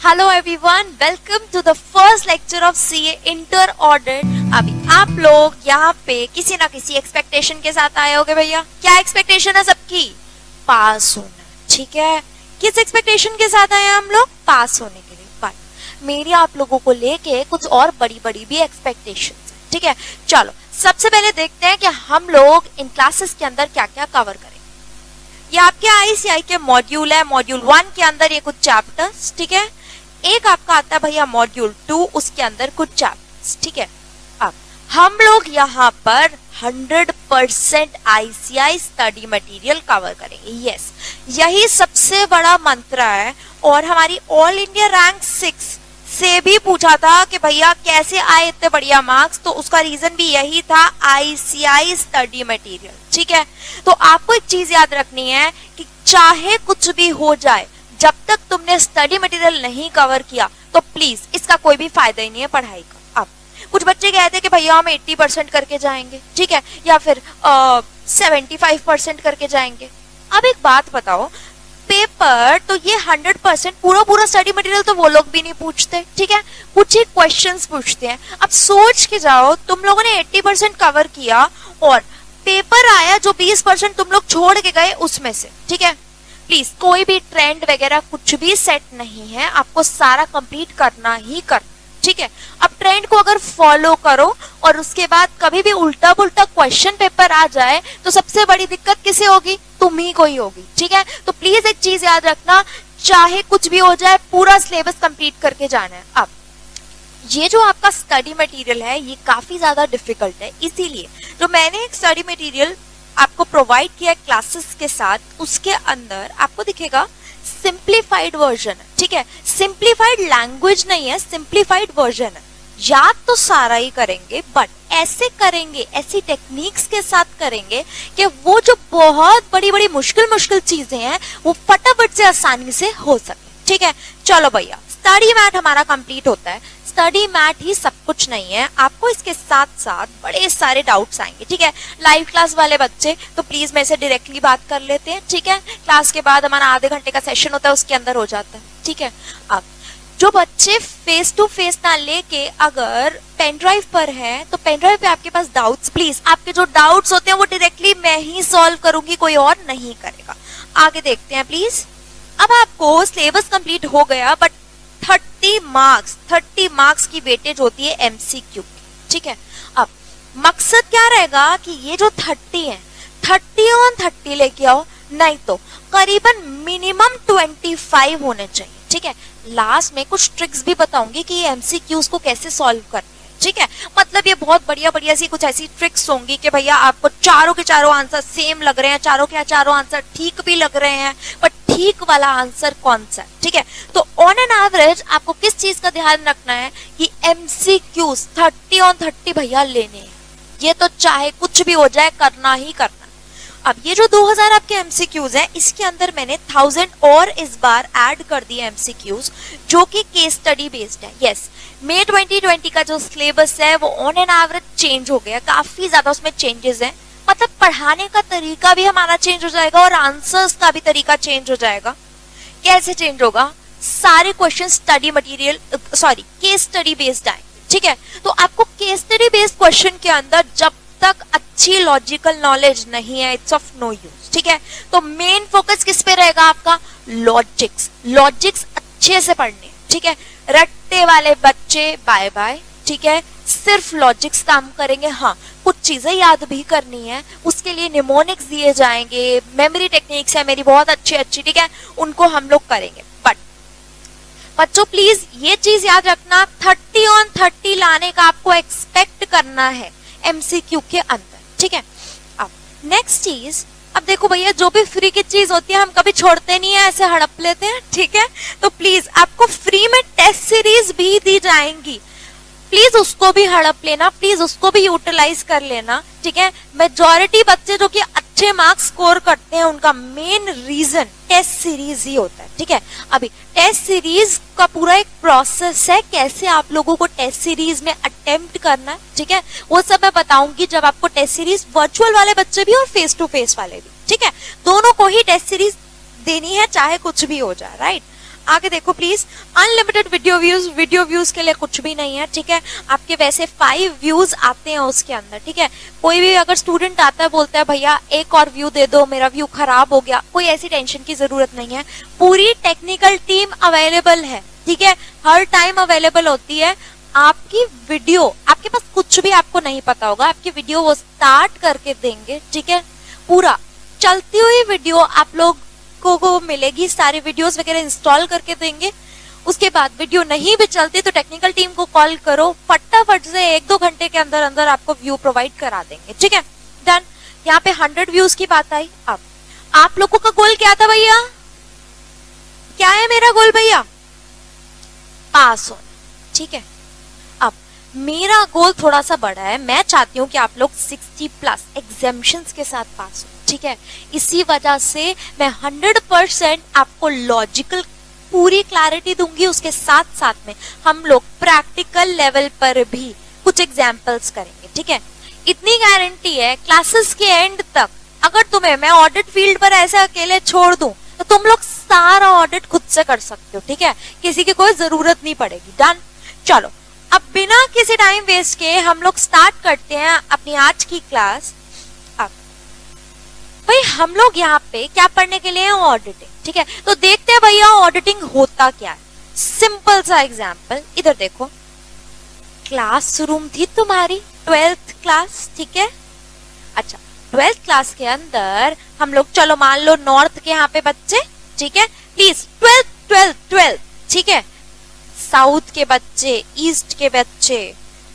Hello everyone, welcome to the first lecture of CA inter audit. अभी आप लोग यहाँ पे किसी ना किसी एक्सपेक्टेशन के साथ आए होगे। भैया क्या एक्सपेक्टेशन है सबकी? पास होना, ठीक है। किस एक्सपेक्टेशन के साथ आए हम लोग? पास होने के लिए। बट मेरी आप लोगों को लेके कुछ और बड़ी बड़ी भी एक्सपेक्टेशन है, ठीक है। चलो सबसे पहले देखते हैं कि हम लोग इन क्लासेस के अंदर क्या क्या कवर करेंगे। ये आपके आईसीआई के मॉड्यूल है। मॉड्यूल 1 के अंदर ये कुछ चैप्टर्स, ठीक है। एक आपका आता है भैया मॉड्यूल 2, उसके अंदर कुछ चैप्टर्स, ठीक है। अब हम लोग यहाँ पर 100% आईसीआई स्टडी मटेरियल कवर करेंगे। यस, यही सबसे बड़ा मंत्र है। और हमारी ऑल इंडिया रैंक 6 से भी पूछा था कि भैया कैसे आए इतने बढ़िया मार्क्स, तो उसका रीजन भी यही था, आईसीआई स्टडी मटेरियल, ठीक है। तो आपको एक चीज याद रखनी है कि चाहे कुछ भी हो जाए, जब तक तुमने स्टडी मटेरियल नहीं कवर किया तो प्लीज इसका कोई भी फायदा ही नहीं है पढ़ाई का। अब कुछ बच्चे कहते हैं कि भैया हम 80% करके जाएंगे, ठीक है, या फिर 75% करके जाएंगे। अब एक बात बताओ, पेपर तो ये 100% पूरा स्टडी मटेरियल तो वो लोग भी नहीं पूछते, ठीक है। कुछ ही क्वेश्चंस पूछते हैं। अब सोच के जाओ, तुम लोगों ने 80% कवर किया और पेपर आया जो 20% तुम लोग छोड़ के गए उसमें से, ठीक है। प्लीज कोई भी ट्रेंड वगैरह कुछ भी सेट नहीं है, आपको सारा कंप्लीट करना ही करना, ठीक है। अब ट्रेंड को अगर फॉलो करो और उसके बाद कभी भी उल्टा पुल्टा क्वेश्चन पेपर आ जाए तो सबसे बड़ी दिक्कत किसे होगी? तुम ही को ही होगी, ठीक है। तो प्लीज एक चीज याद रखना, चाहे कुछ भी हो जाए पूरा सिलेबस कंप्लीट करके जाना है। अब ये जो आपका स्टडी मटेरियल है ये काफी ज्यादा डिफिकल्ट है, इसीलिए जो मैंने एक स्टडी मटेरियल आपको प्रोवाइड किया क्लासेस के साथ, उसके अंदर आपको दिखेगा सिंप्लीफाइड वर्जन है, ठीक है। सिंप्लीफाइड लैंग्वेज नहीं है, सिंप्लीफाइड वर्जन है। याद तो सारा ही करेंगे बट ऐसे करेंगे, ऐसी टेक्निक्स के साथ करेंगे कि वो जो बहुत बड़ी बड़ी मुश्किल चीजें हैं वो फटाफट से आसानी से हो सके, ठीक है। चलो भैया, स्टडी मैट हमारा कंप्लीट होता है। स्टडी मैट ही सब कुछ नहीं है, आपको इसके साथ साथ बड़े सारे डाउट्स आएंगे, ठीक है। लाइव क्लास वाले बच्चे तो प्लीज मेरे से डायरेक्टली बात कर लेते हैं, ठीक है। क्लास के बाद हमारा आधे घंटे का सेशन होता है, उसके अंदर हो जाता है, ठीक है। अब जो बच्चे फेस टू फेस ना लेके अगर पेन ड्राइव पर है तो पेन ड्राइव पे आपके पास डाउट्स, प्लीज आपके जो डाउट्स होते हैं वो डायरेक्टली मैं ही सॉल्व करूंगी, कोई और नहीं करेगा। आगे देखते हैं प्लीज। अब आपको सिलेबस कंप्लीट हो गया बट 30 मार्क्स की वेटेज होती है एमसीक्यू की, ठीक है। अब मकसद क्या रहेगा कि ये जो 30 है 30 ऑन 30 लेके आओ, नहीं तो करीबन मिनिमम 25 होने चाहिए, ठीक है। लास्ट में कुछ ट्रिक्स भी बताऊंगी कि ये एमसीक्यूज को कैसे सॉल्व करनी है, ठीक है। मतलब ये बहुत बढ़िया सी कुछ ऐसी ट्रिक्स होंगी कि भैया आपको चारों के चारों आंसर सेम लग रहे हैं, चारों के चारों आंसर ठीक भी लग रहे हैं, बट ठीक वाला आंसर कौन सा है, ठीक है। तो ऑन एन एवरेज आपको किस चीज का ध्यान रखना है कि एमसीक्यूज 30 ऑन 30 भैया लेने हैं। ये तो चाहे कुछ भी हो जाए करना ही करना। अब ये जो 2000 आपके एमसीक्यूज हैं, इसके अंदर मैंने 1000 और इस बार ऐड कर दिए एमसीक्यूज जो कि केस स्टडी बेस्ड है। यस, मई 2020 का जो सिलेबस है वो ऑन एन एवरेज चेंज हो गया, काफी ज्यादा उसमें चेंजेस हैं। मतलब पढ़ाने का तरीका भी हमारा चेंज हो जाएगा और आंसर्स का भी तरीका चेंज हो जाएगा। कैसे चेंज होगा? सारे question study material case study based आएंगे, ठीक है। तो आपको केस स्टडी बेस्ड क्वेश्चन के अंदर जब तक अच्छी लॉजिकल नॉलेज नहीं है, इट्स ऑफ नो यूज, ठीक है। तो मेन फोकस किस पे रहेगा आपका? लॉजिक्स अच्छे से पढ़ने, ठीक है। रट्टे वाले बच्चे बाय बाय, ठीक है। सिर्फ लॉजिक्स काम करेंगे। हाँ, कुछ चीजें याद भी करनी है, उसके लिए निमोनिक्स दिए जाएंगे, मेमोरी टेक्निक्स है मेरी बहुत अच्छी, ठीक है, उनको हम लोग करेंगे। बट बच्चों प्लीज ये चीज याद रखना, 30 ऑन 30 लाने का आपको एक्सपेक्ट करना है एमसीक्यू के अंदर, ठीक है। अब नेक्स्ट चीज, अब देखो भैया जो भी फ्री की चीज होती है हम कभी छोड़ते नहीं है, ऐसे हड़प लेते हैं, ठीक है। तो प्लीज आपको फ्री में टेस्ट सीरीज भी दी जाएंगी, प्लीज उसको भी हड़प लेना, प्लीज उसको भी यूटिलाइज कर लेना, ठीक है। मेजॉरिटी बच्चे जो कि अच्छे मार्क्स स्कोर करते हैं उनका मेन रीजन टेस्ट सीरीज ही होता है, ठीक है। अभी टेस्ट सीरीज का पूरा एक प्रोसेस है, कैसे आप लोगों को टेस्ट सीरीज में अटेम्प्ट करना है, ठीक है। वो सब मैं बताऊंगी जब आपको टेस्ट सीरीज वर्चुअल वाले बच्चे भी और फेस टू फेस वाले भी, ठीक है, दोनों को ही टेस्ट सीरीज देनी है चाहे कुछ भी हो जाए, राइट। आगे देखो प्लीज। अनलिमिटेड वीडियो व्यूज के लिए कुछ भी नहीं है, ठीक है। आपके वैसे 5 व्यूज आते हैं उसके अंदर, ठीक है। कोई भी अगर स्टूडेंट आता है बोलता है भैया एक और व्यू दे दो, मेरा व्यू खराब हो गया, कोई ऐसी टेंशन की जरूरत नहीं है। पूरी टेक्निकल टीम अवेलेबल है, ठीक है, हर टाइम अवेलेबल होती है। आपकी वीडियो, आपके पास कुछ भी आपको नहीं पता होगा, आपकी वीडियो वो स्टार्ट करके देंगे, ठीक है। पूरा चलती हुई वीडियो आप लोग को मिलेगी, सारे वीडियोस वगैरह इंस्टॉल करके देंगे। उसके बाद वीडियो नहीं भी चलती तो टेक्निकल टीम को कॉल करो, फटाफट से 1-2 घंटे के अंदर अंदर आपको व्यू प्रोवाइड करा देंगे, ठीक है। डन। यहाँ पे 100 व्यूज की बात आई। अब आप लोगों का गोल क्या था भैया? क्या है मेरा गोल भैया? पास होना, ठीक है। अब मेरा गोल थोड़ा सा बड़ा है, मैं चाहती हूँ कि आप लोग 60+ एग्जाम्शंस के साथ पास हो, ठीक है। इसी वजह से मैं 100% आपको लॉजिकल पूरी क्लैरिटी दूंगी, उसके साथ साथ में हम लोग प्रैक्टिकल लेवल पर भी कुछ एग्जाम्पल्स करेंगे, ठीक है। इतनी गारंटी है क्लासेस के एंड तक, अगर तुम्हें मैं ऑडिट फील्ड पर ऐसे अकेले छोड़ दूं तो तुम लोग सारा ऑडिट खुद से कर सकते हो, ठीक है, किसी की कोई जरूरत नहीं पड़ेगी। डन। चलो अब बिना किसी टाइम वेस्ट के हम लोग स्टार्ट करते हैं अपनी आज की क्लास। अब भाई हम लोग यहाँ पे क्या पढ़ने के लिए हैं? ऑडिटिंग, ठीक है। तो देखते हैं भैया ऑडिटिंग होता क्या है। सिंपल सा एग्जांपल, इधर देखो, क्लासरूम थी तुम्हारी 12th क्लास, ठीक है। अच्छा, 12th क्लास के अंदर हम लोग, चलो मान लो नॉर्थ के यहाँ पे बच्चे, ठीक है, प्लीज 12th, ठीक है। साउथ के बच्चे, ईस्ट के बच्चे,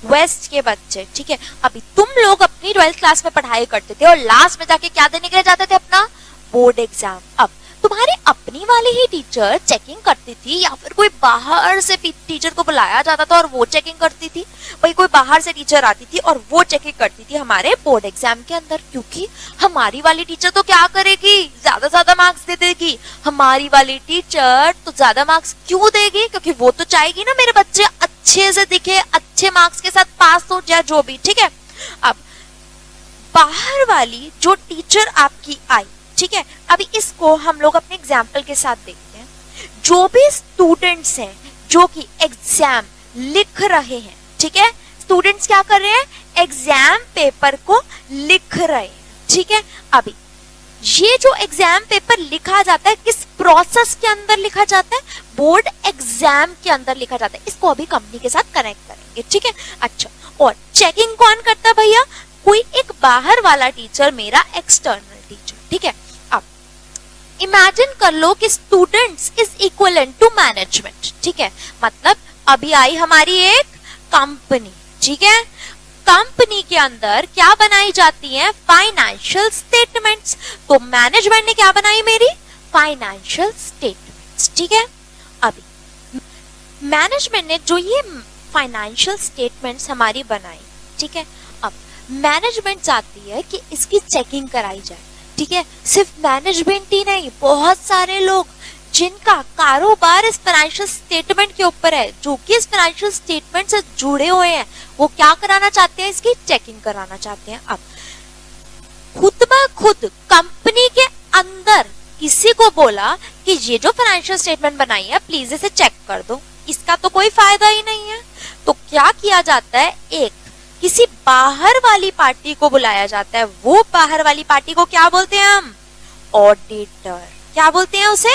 वेस्ट के बच्चे, ठीक है। अभी तुम लोग अपनी 12th क्लास में पढ़ाई करते थे और लास्ट में जाके क्या देने के लिए जाते थे? अपना बोर्ड एग्जाम। अब तुम्हारी अपनी वाली ही टीचर चेकिंग करती थी या फिर कोई बाहर से टीचर को बुलाया जाता था और वो चेकिंग करती थी? भाई कोई बाहर से टीचर आती थी और वो चेकिंग करती थी हमारे बोर्ड एग्जाम के अंदर, क्योंकि हमारी वाली टीचर तो क्या करेगी? ज्यादा मार्क्स दे देगी। हमारी वाली टीचर तो ज्यादा मार्क्स क्यों देगी? क्योंकि वो तो चाहेगी ना मेरे बच्चे अच्छे से दिखे, अच्छे मार्क्स के साथ पास हो जाए, जो भी, ठीक है। अब बाहर वाली जो टीचर आपकी आई, ठीक है, अभी इसको हम लोग अपने एग्जाम्पल के साथ देखते हैं। जो भी स्टूडेंट्स हैं जो कि एग्जाम लिख रहे हैं, ठीक है, स्टूडेंट्स क्या कर रहे हैं? एग्जाम पेपर को लिख रहे हैं, ठीक है। अभी ये जो एग्जाम पेपर लिखा जाता है किस प्रोसेस के अंदर लिखा जाता है? बोर्ड एग्जाम के अंदर लिखा जाता है। इसको अभी कंपनी के साथ कनेक्ट करेंगे, ठीक है। अच्छा, और चेकिंग कौन करता है भैया? कोई एक बाहर वाला टीचर, मेरा एक्सटर्नल टीचर, ठीक है। अब इमेजिन कर लो कि students is equivalent to management, ठीक है। मतलब अभी आई हमारी एक कंपनी, ठीक है। कंपनी के अंदर क्या बनाई जाती है? Financial statements. तो मैनेजमेंट ने क्या बनाई? मेरी फाइनेंशियल स्टेटमेंट्स, ठीक है। अभी मैनेजमेंट ने जो ये फाइनेंशियल स्टेटमेंट्स हमारी बनाई, ठीक है। अब मैनेजमेंट चाहती है कि इसकी चेकिंग कराई जाए, ठीक है। सिर्फ मैनेजमेंट ही नहीं, बहुत सारे लोग जिनका कारोबार इस फाइनेंशियल स्टेटमेंट के ऊपर है, जो कि इस फाइनेंशियल स्टेटमेंट से जुड़े हुए हैं, वो क्या कराना चाहते हैं? इसकी चेकिंग कराना चाहते हैं। अब खुद ब खुद कंपनी के अंदर किसी को बोला कि ये जो फाइनेंशियल स्टेटमेंट बनाई है प्लीज इसे चेक कर दो, इसका तो कोई फायदा ही नहीं है। तो क्या किया जाता है? एक किसी बाहर वाली पार्टी को बुलाया जाता है। वो बाहर वाली पार्टी को क्या बोलते हैं हम? ऑडिटर। क्या बोलते हैं उसे?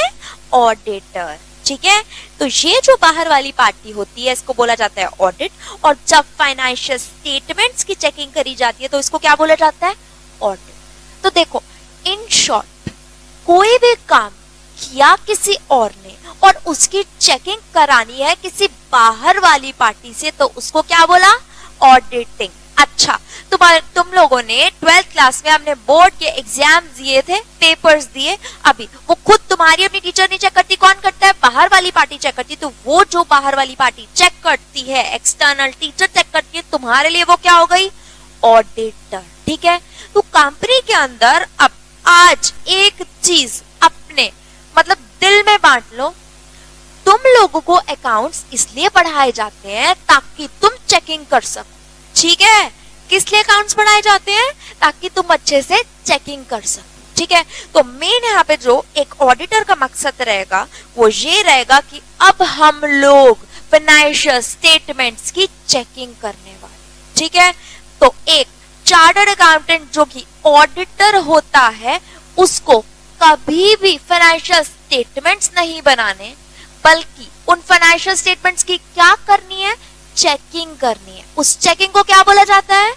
ऑडिटर, ठीक है। तो ये जो बाहर वाली पार्टी होती है इसको बोला जाता है ऑडिट। और जब फाइनेंशियल स्टेटमेंट्स की चेकिंग करी जाती है तो इसको क्या बोला जाता है? ऑडिट। तो देखो, इन शॉर्ट, कोई भी काम किया किसी और ने और उसकी चेकिंग करानी है किसी बाहर वाली पार्टी से, तो उसको क्या बोला? ऑडिटिंग। अच्छा, तुम लोगों ने 12th क्लास में हमने बोर्ड के एग्जाम दिए थे, पेपर्स दिए। अभी वो खुद तुम्हारी अपनी टीचर नहीं चेक करती, कौन करता है? बाहर वाली पार्टी चेक करती। तो वो जो बाहर वाली पार्टी चेक करती है, एक्सटर्नल टीचर चेक करती है, तुम्हारे लिए वो क्या हो गई? ऑडिटर, ठीक है। तो कंपनी के अंदर अब आज एक चीज अपने मतलब दिल में बांट लो, तुम लोगों को अकाउंट्स इसलिए पढ़ाए जाते हैं ताकि तुम चेकिंग कर सको, ठीक है। किस लिए अकाउंट्स पढ़ाए जाते हैं? ताकि तुम अच्छे से चेकिंग कर सको, ठीक है। तो मेन यहाँ पे जो एक ऑडिटर का मकसद रहेगा वो ये रहेगा कि अब हम लोग फाइनेंशियल स्टेटमेंट्स की चेकिंग करने वाले, ठीक है। तो एक चार्टर्ड अकाउंटेंट जो कि ऑडिटर होता है उसको कभी भी फाइनेंशियल स्टेटमेंट्स नहीं बनाने, बल्कि उन फाइनेंशियल स्टेटमेंट्स की क्या करनी है, चेकिंग करनी है। उस चेकिंग को क्या बोला जाता है,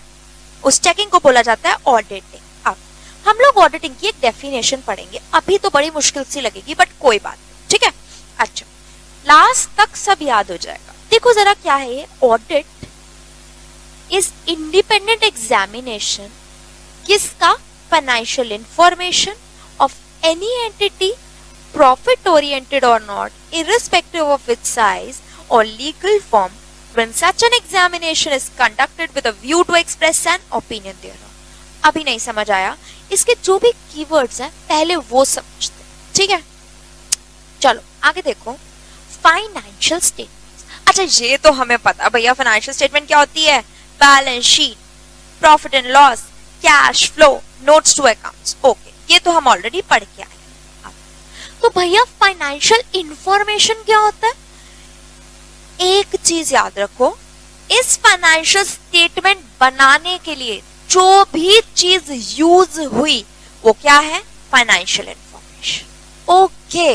उस चेकिंग को बोला जाता है ऑडिटिंग। अब हम लोग ऑडिटिंग की एक डेफिनेशन पढ़ेंगे, अभी तो बड़ी मुश्किल सी लगेगी बट कोई बात नहीं, ठीक है। अच्छा, लास्ट तक सब याद हो जाएगा। देखो जरा क्या है ये, ऑडिट इज इंडिपेंडेंट एग्जामिनेशन किसका, financial information of any entity, profit oriented or not, irrespective of its size or legal form, when such an examination is conducted with a view to express an opinion thereon. अभी नहीं समझ आया, इसके जो भी keywords हैं पहले वो समझते हैं, ठीक है। चलो आगे देखो, फाइनेंशियल स्टेटमेंट्स। अच्छा ये तो हमें पता भैया, फाइनेंशियल स्टेटमेंट क्या होती है, balance sheet, profit and loss, cash flow, notes to accounts, okay, ये तो हम ऑलरेडी पढ़ के आए। तो भैया फाइनेंशियल इंफॉर्मेशन क्या होता है, एक चीज याद रखो, इस फाइनेंशियल स्टेटमेंट बनाने के लिए जो भी चीज यूज हुई वो क्या है, फाइनेंशियल इंफॉर्मेशन, ओके।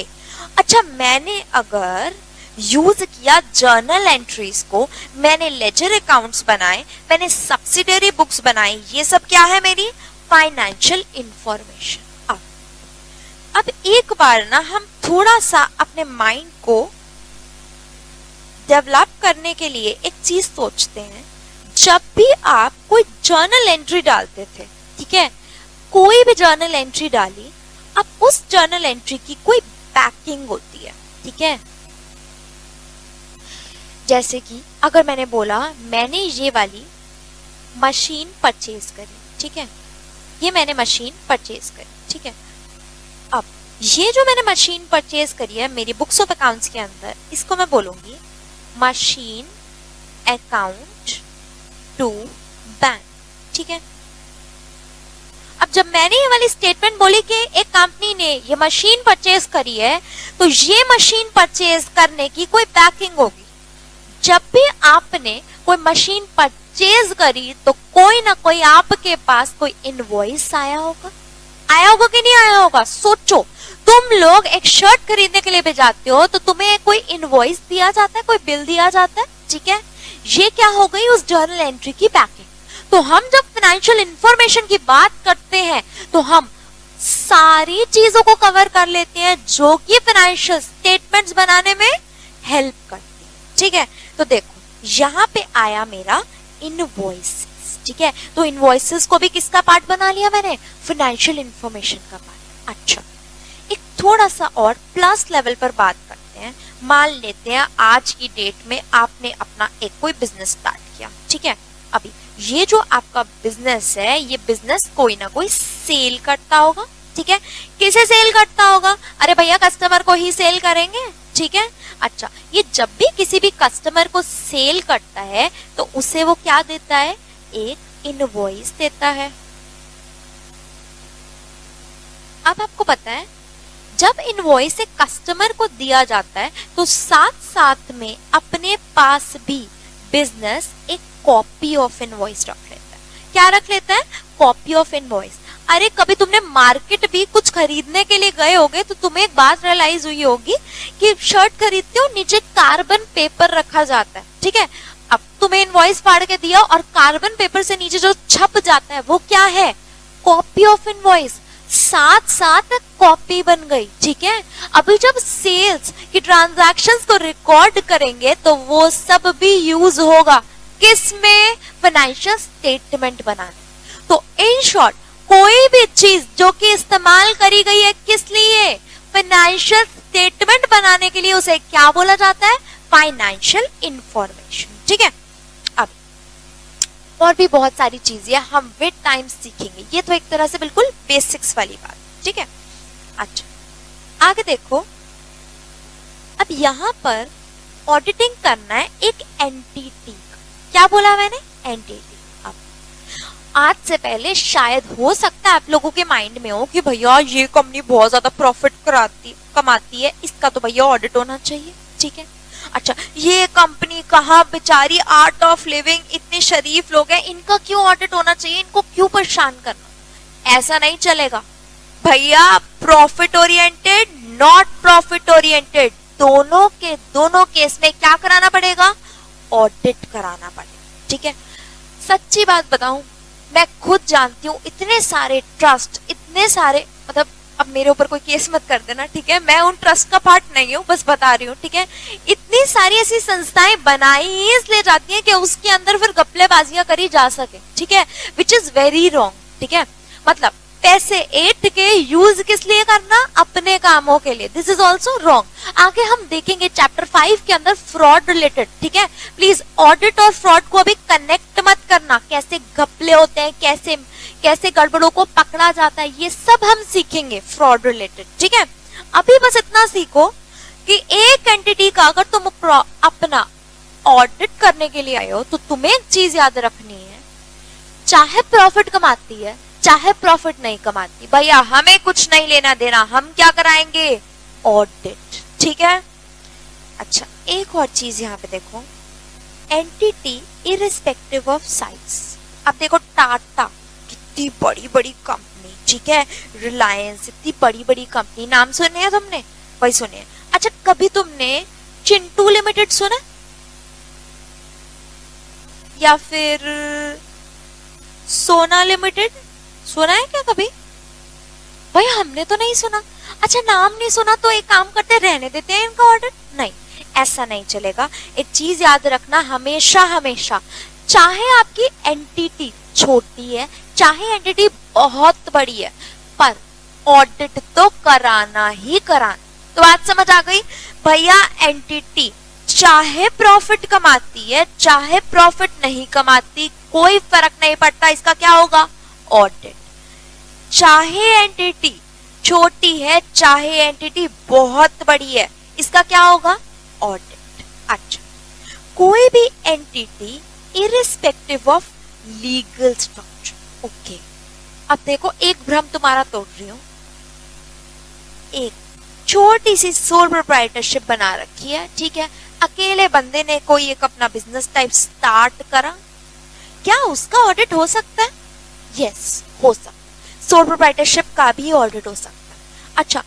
अच्छा मैंने अगर यूज किया जर्नल एंट्रीज को, मैंने लेजर अकाउंट्स बनाए, मैंने सब्सिडियरी बुक्स बनाई, ये सब क्या है, मेरी फाइनेंशियल इंफॉर्मेशन। अब एक बार ना हम थोड़ा सा अपने माइंड को डेवलप करने के लिए एक चीज सोचते हैं। जब भी आप कोई जर्नल एंट्री डालते थे, ठीक है, कोई भी जर्नल एंट्री डाली, अब उस जर्नल एंट्री की कोई बैकिंग होती है, ठीक है। जैसे कि अगर मैंने बोला मैंने ये वाली मशीन परचेज करी, ठीक है, ये मैंने मशीन परचेज करी, ठीक है। अब ये जो मैंने मशीन परचेज करी है मेरी बुक्स ऑफ अकाउंट्स के अंदर, इसको मैं बोलूंगी मशीन अकाउंट टू बैंक, ठीक है। अब जब मैंने ये वाली स्टेटमेंट बोली कि एक कंपनी ने ये मशीन परचेज करी है, तो ये मशीन परचेज करने की कोई बैकिंग होगी। जब भी आपने कोई मशीन परचेज करी तो कोई ना कोई आपके पास कोई इनवॉइस आया होगा, आया होगा कि नहीं आया होगा। सोचो, तुम लोग एक शर्ट खरीदने के लिए भी जाते हो तो तुम्हें कोई इनवॉइस दिया जाता है, कोई बिल दिया जाता है, ठीक है। ये क्या हो गई, उस जर्नल एंट्री की बैकिंग। तो हम जब फाइनेंशियल इंफॉर्मेशन की बात करते हैं तो हम सारी चीजों को कवर कर लेते हैं जो कि फाइनेंशियल स्टेटमेंट्स बनाने में हेल्प करती है, ठीक है। तो देखो यहाँ पे आया मेरा इनवॉइस, ठीक है। तो इनवॉइसेस को भी किसका पार्ट बना लिया मैंने, फाइनेंशियल इंफॉर्मेशन का पार्ट। अच्छा, एक थोड़ा सा और प्लस लेवल पर बात करते हैं। मान लेते हैं आज की डेट में आपने अपना एक कोई बिजनेस स्टार्ट किया, ठीक है। अभी ये जो आपका बिजनेस है, ये बिजनेस कोई ना कोई सेल करता होगा, ठीक है। किसे सेल करता होगा, अरे भैया कस्टमर को ही सेल करेंगे, ठीक है। अच्छा, ये जब भी किसी भी कस्टमर को सेल करता है तो उसे वो क्या देता है, एक इनवॉइस देता है। अब आपको पता है जब इनवॉइस एक कस्टमर को दिया जाता है तो साथ साथ में अपने पास भी बिजनेस एक कॉपी ऑफ इनवॉइस रख लेता है। क्या रख लेता है, कॉपी ऑफ इनवॉइस। अरे कभी तुमने मार्केट भी कुछ खरीदने के लिए गए होगे तो तुम्हें एक बात रियलाइज हुई होगी कि शर्ट खरीदते हो नीचे कार्बन पेपर रखा जाता है, ठीक है। अब तुम्हें इनवॉइस फाड़ के दिया और कार्बन पेपर से नीचे जो छप जाता है वो क्या है, कॉपी ऑफ इनवॉइस। साथ साथ कॉपी बन गई, ठीक है। अभी जब सेल्स की ट्रांजैक्शंस को रिकॉर्ड करेंगे तो वो सब भी यूज होगा किसमें, फाइनेंशियल स्टेटमेंट बनाने। तो इन शॉर्ट कोई भी चीज जो कि इस्तेमाल करी गई है किस लिए, फाइनेंशियल स्टेटमेंट बनाने के लिए, उसे क्या बोला जाता है, फाइनेंशियल इंफॉर्मेशन, ठीक है। अब और भी बहुत सारी चीजें हम विद टाइम सीखेंगे, ये तो एक तरह से बिल्कुल बेसिक्स वाली बात, ठीक है। अच्छा आगे देखो, अब यहां पर ऑडिटिंग करना है एक एंटिटी, क्या बोला मैंने, एंटिटी। अब आज से पहले शायद हो सकता है आप लोगों के माइंड में हो कि भैया ये कंपनी बहुत ज्यादा प्रॉफिट कमाती है, इसका तो भैया ऑडिट होना चाहिए, ठीक है। अच्छा, ये कंपनी कहाँ बेचारी आर्ट ऑफ लिविंग, इतने शरीफ लोग हैं, इनका क्यों ऑडिट होना चाहिए, इनको क्यों परेशान करना। ऐसा नहीं चलेगा भैया। Profit oriented, not profit oriented, दोनों केस में क्या कराना पड़ेगा, ऑडिट कराना पड़ेगा, ठीक है। सच्ची बात बताऊं, मैं खुद जानती हूँ इतने सारे ट्रस्ट, इतने सारे, मतलब अब मेरे ऊपर कोई केस मत कर देना, ठीक है, मैं उन ट्रस्ट का पार्ट नहीं हूँ, बस बता रही हूँ, ठीक है। इतनी सारी ऐसी संस्थाएं बनाई ही इसलिए जाती हैं कि उसके अंदर फिर गप्पलेबाजियां करी जा सके, ठीक है, विच इज वेरी रॉन्ग, ठीक है। मतलब पैसे ऐंठ के यूज किस लिए करना, अपने कामों के लिए, दिस इज ऑल्सो रॉन्ग। आगे हम देखेंगे चैप्टर 5 के अंदर फ्रॉड रिलेटेड, ठीक है। प्लीज ऑडिट और फ्रॉड को अभी कनेक्ट मत करना, कैसे घपले होते हैं, कैसे गड़बड़ों को पकड़ा जाता है, ये सब हम सीखेंगे फ्रॉड रिलेटेड, ठीक है। अभी बस इतना सीखो कि एक एंटिटी का अगर तुम अपना ऑडिट करने के लिए आए हो तो तुम्हें एक चीज याद रखनी है, चाहे प्रॉफिट कमाती है चाहे प्रॉफिट नहीं कमाती, भैया हमें कुछ नहीं लेना देना, हम क्या कराएंगे, ऑडिट, ठीक है। अच्छा, एक और चीज यहाँ पे देखो, एंटिटी इरिस्पेक्टिव ऑफ साइज। अब देखो टाटा कितनी बड़ी बड़ी कंपनी, ठीक है, रिलायंस इतनी बड़ी बड़ी कंपनी, नाम सुने हैं तुमने, वही सुने हैं। अच्छा, कभी तुमने चिंटू लिमिटेड सुना या फिर सोना लिमिटेड सुना है क्या कभी, भाई हमने तो नहीं सुना। अच्छा, नाम नहीं सुना तो एक काम करते, रहने देते हैं इनका ऑडिट, नहीं, ऐसा नहीं चलेगा। एक चीज याद रखना हमेशा हमेशा, चाहे आपकी एंटिटी छोटी है चाहे एंटिटी बहुत बड़ी है, पर ऑडिट तो कराना ही कराना। तो बात समझ आ गई भैया, एंटिटी चाहे प्रॉफिट कमाती है चाहे प्रॉफिट नहीं कमाती, कोई फर्क नहीं पड़ता, इसका क्या होगा, ऑडिट। चाहे एंटिटी छोटी है चाहे एंटिटी बहुत बड़ी है, इसका क्या होगा, ऑडिट। अच्छा, कोई भी entity irrespective of legal structure, okay. अब देखो, एक भ्रम तुम्हारा तोड़ रही हूं, एक छोटी सी सोल प्रोप्राइटरशिप बना रखी है, ठीक है, अकेले बंदे ने कोई एक अपना बिजनेस टाइप स्टार्ट करा, क्या उसका ऑडिट हो सकता है, यस हो सकता है, सोल प्रोप्राइटरशिप का भी ऑडिट हो सकता है। अच्छा,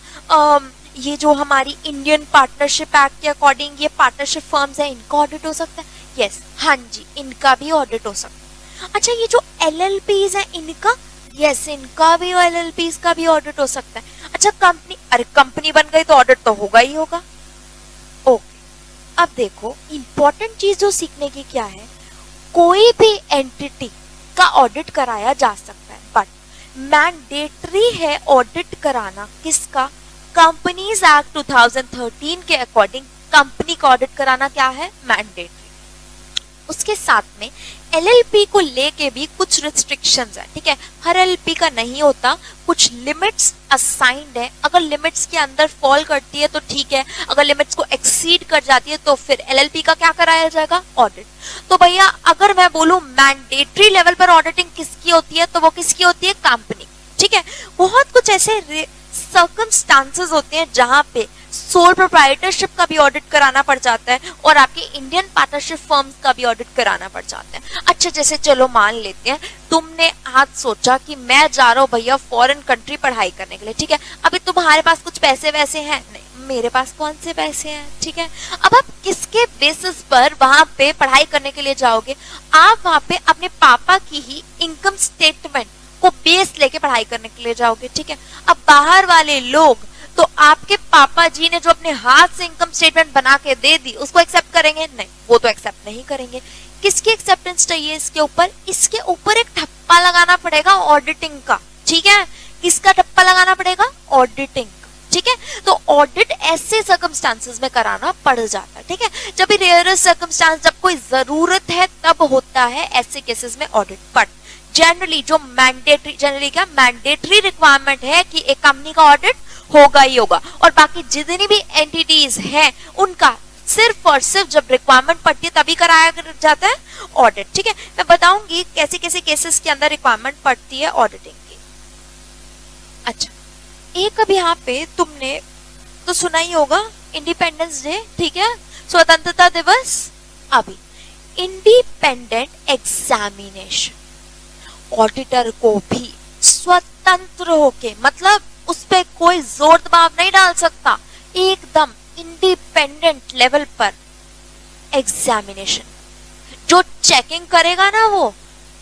ये जो हमारी इंडियन पार्टनरशिप एक्ट के अकॉर्डिंग ये पार्टनरशिप फर्म्स है, इनका ऑडिट हो सकता है, यस, हाँ जी, इनका भी ऑडिट हो सकता है। अच्छा, ये जो एलएलपीज है इनका, यस, इनका भी, एलएलपीज का भी ऑडिट हो सकता है। अच्छा, कंपनी, अरे कंपनी बन गई तो ऑडिट तो होगा ही होगा, ओके। अब देखो, इंपॉर्टेंट चीज जो सीखने की क्या है, कोई भी एंटिटी का ऑडिट कराया जा सकता है, बट मैंडेटरी है ऑडिट कराना किसका, कंपनीज एक्ट 2013 के अकॉर्डिंग कंपनी का ऑडिट कराना क्या है, मैंडेटरी। उसके साथ में एलएलपी को लेके भी कुछ रिस्ट्रिक्शंस है, ठीक है, हर एलएलपी का नहीं होता, कुछ लिमिट्स असाइंड है, अगर लिमिट्स के अंदर फॉल करती है तो ठीक है, अगर लिमिट्स को एक्सीड कर जाती है तो फिर एलएलपी का क्या कराया जाएगा, ऑडिट। तो भैया अगर मैं बोलूं मैंडेटरी लेवल पर ऑडिटिंग किसकी होती है, तो वो किसकी होती है, कंपनी, ठीक है। बहुत कुछ ऐसे सर्कमस्टांसेस होते हैं जहां पे सोल प्रोप्राइटरशिप का भी ऑडिट कराना पड़ जाता है और आपके इंडियन पार्टनरशिप फर्म्स का भी ऑडिट कराना पड़ जाता है। अच्छा, जैसे चलो मान लेते हैं तुमने आज सोचा कि मैं जा रहा हूँ भैया फॉरेन कंट्री पढ़ाई करने के लिए, ठीक है, अभी तुम्हारे पास कुछ पैसे वैसे हैं नहीं, मेरे पास कौन से पैसे हैं, ठीक है। अब आप किसके बेसिस पर वहां पे पढ़ाई करने के लिए जाओगे, आप वहां पे अपने पापा की ही इनकम स्टेटमेंट को बेस लेके पढ़ाई करने के लिए जाओगे, ठीक है। अब बाहर वाले लोग तो आपके पापा जी ने जो अपने हाथ से इनकम स्टेटमेंट बना के दे दी उसको एक्सेप्ट करेंगे, नहीं, वो तो एक्सेप्ट नहीं करेंगे। किसकी एक्सेप्टेंस चाहिए इसके ऊपर, इसके ऊपर एक ठप्पा लगाना पड़ेगा ऑडिटिंग का, ठीक है। किसका ठप्पा लगाना पड़ेगा, ऑडिटिंग का, ठीक है। तो ऑडिट ऐसे सर्कमस्टांसेस में कराना पड़ जाता है, ठीक है। जब भी रेयरेस्ट सर्कमस्टांस, जब कोई जरूरत है तब होता है ऐसे केसेस में ऑडिट, बट जनरली जो मैंडेटरी रिक्वायरमेंट है कि एक कंपनी का ऑडिट होगा ही होगा, और बाकी जितनी भी एंटिटीज हैं उनका सिर्फ और सिर्फ जब रिक्वायरमेंट पड़ती है तभी कराया जाता है ऑडिट। ठीक है, मैं बताऊंगी कैसे कैसे केसेस के अंदर रिक्वायरमेंट पड़ती है ऑडिटिंग की। अच्छा, एक अब यहाँ पे तुमने तो सुना ही होगा इंडिपेंडेंस डे, ठीक है, स्वतंत्रता दिवस। अभी इंडिपेंडेंट एग्जामिनेशन, ऑडिटर को भी स्वतंत्र होके, मतलब उस पे कोई जोर दबाव नहीं डाल सकता, एकदम इंडिपेंडेंट लेवल पर एग्जामिनेशन, जो चेकिंग करेगा ना वो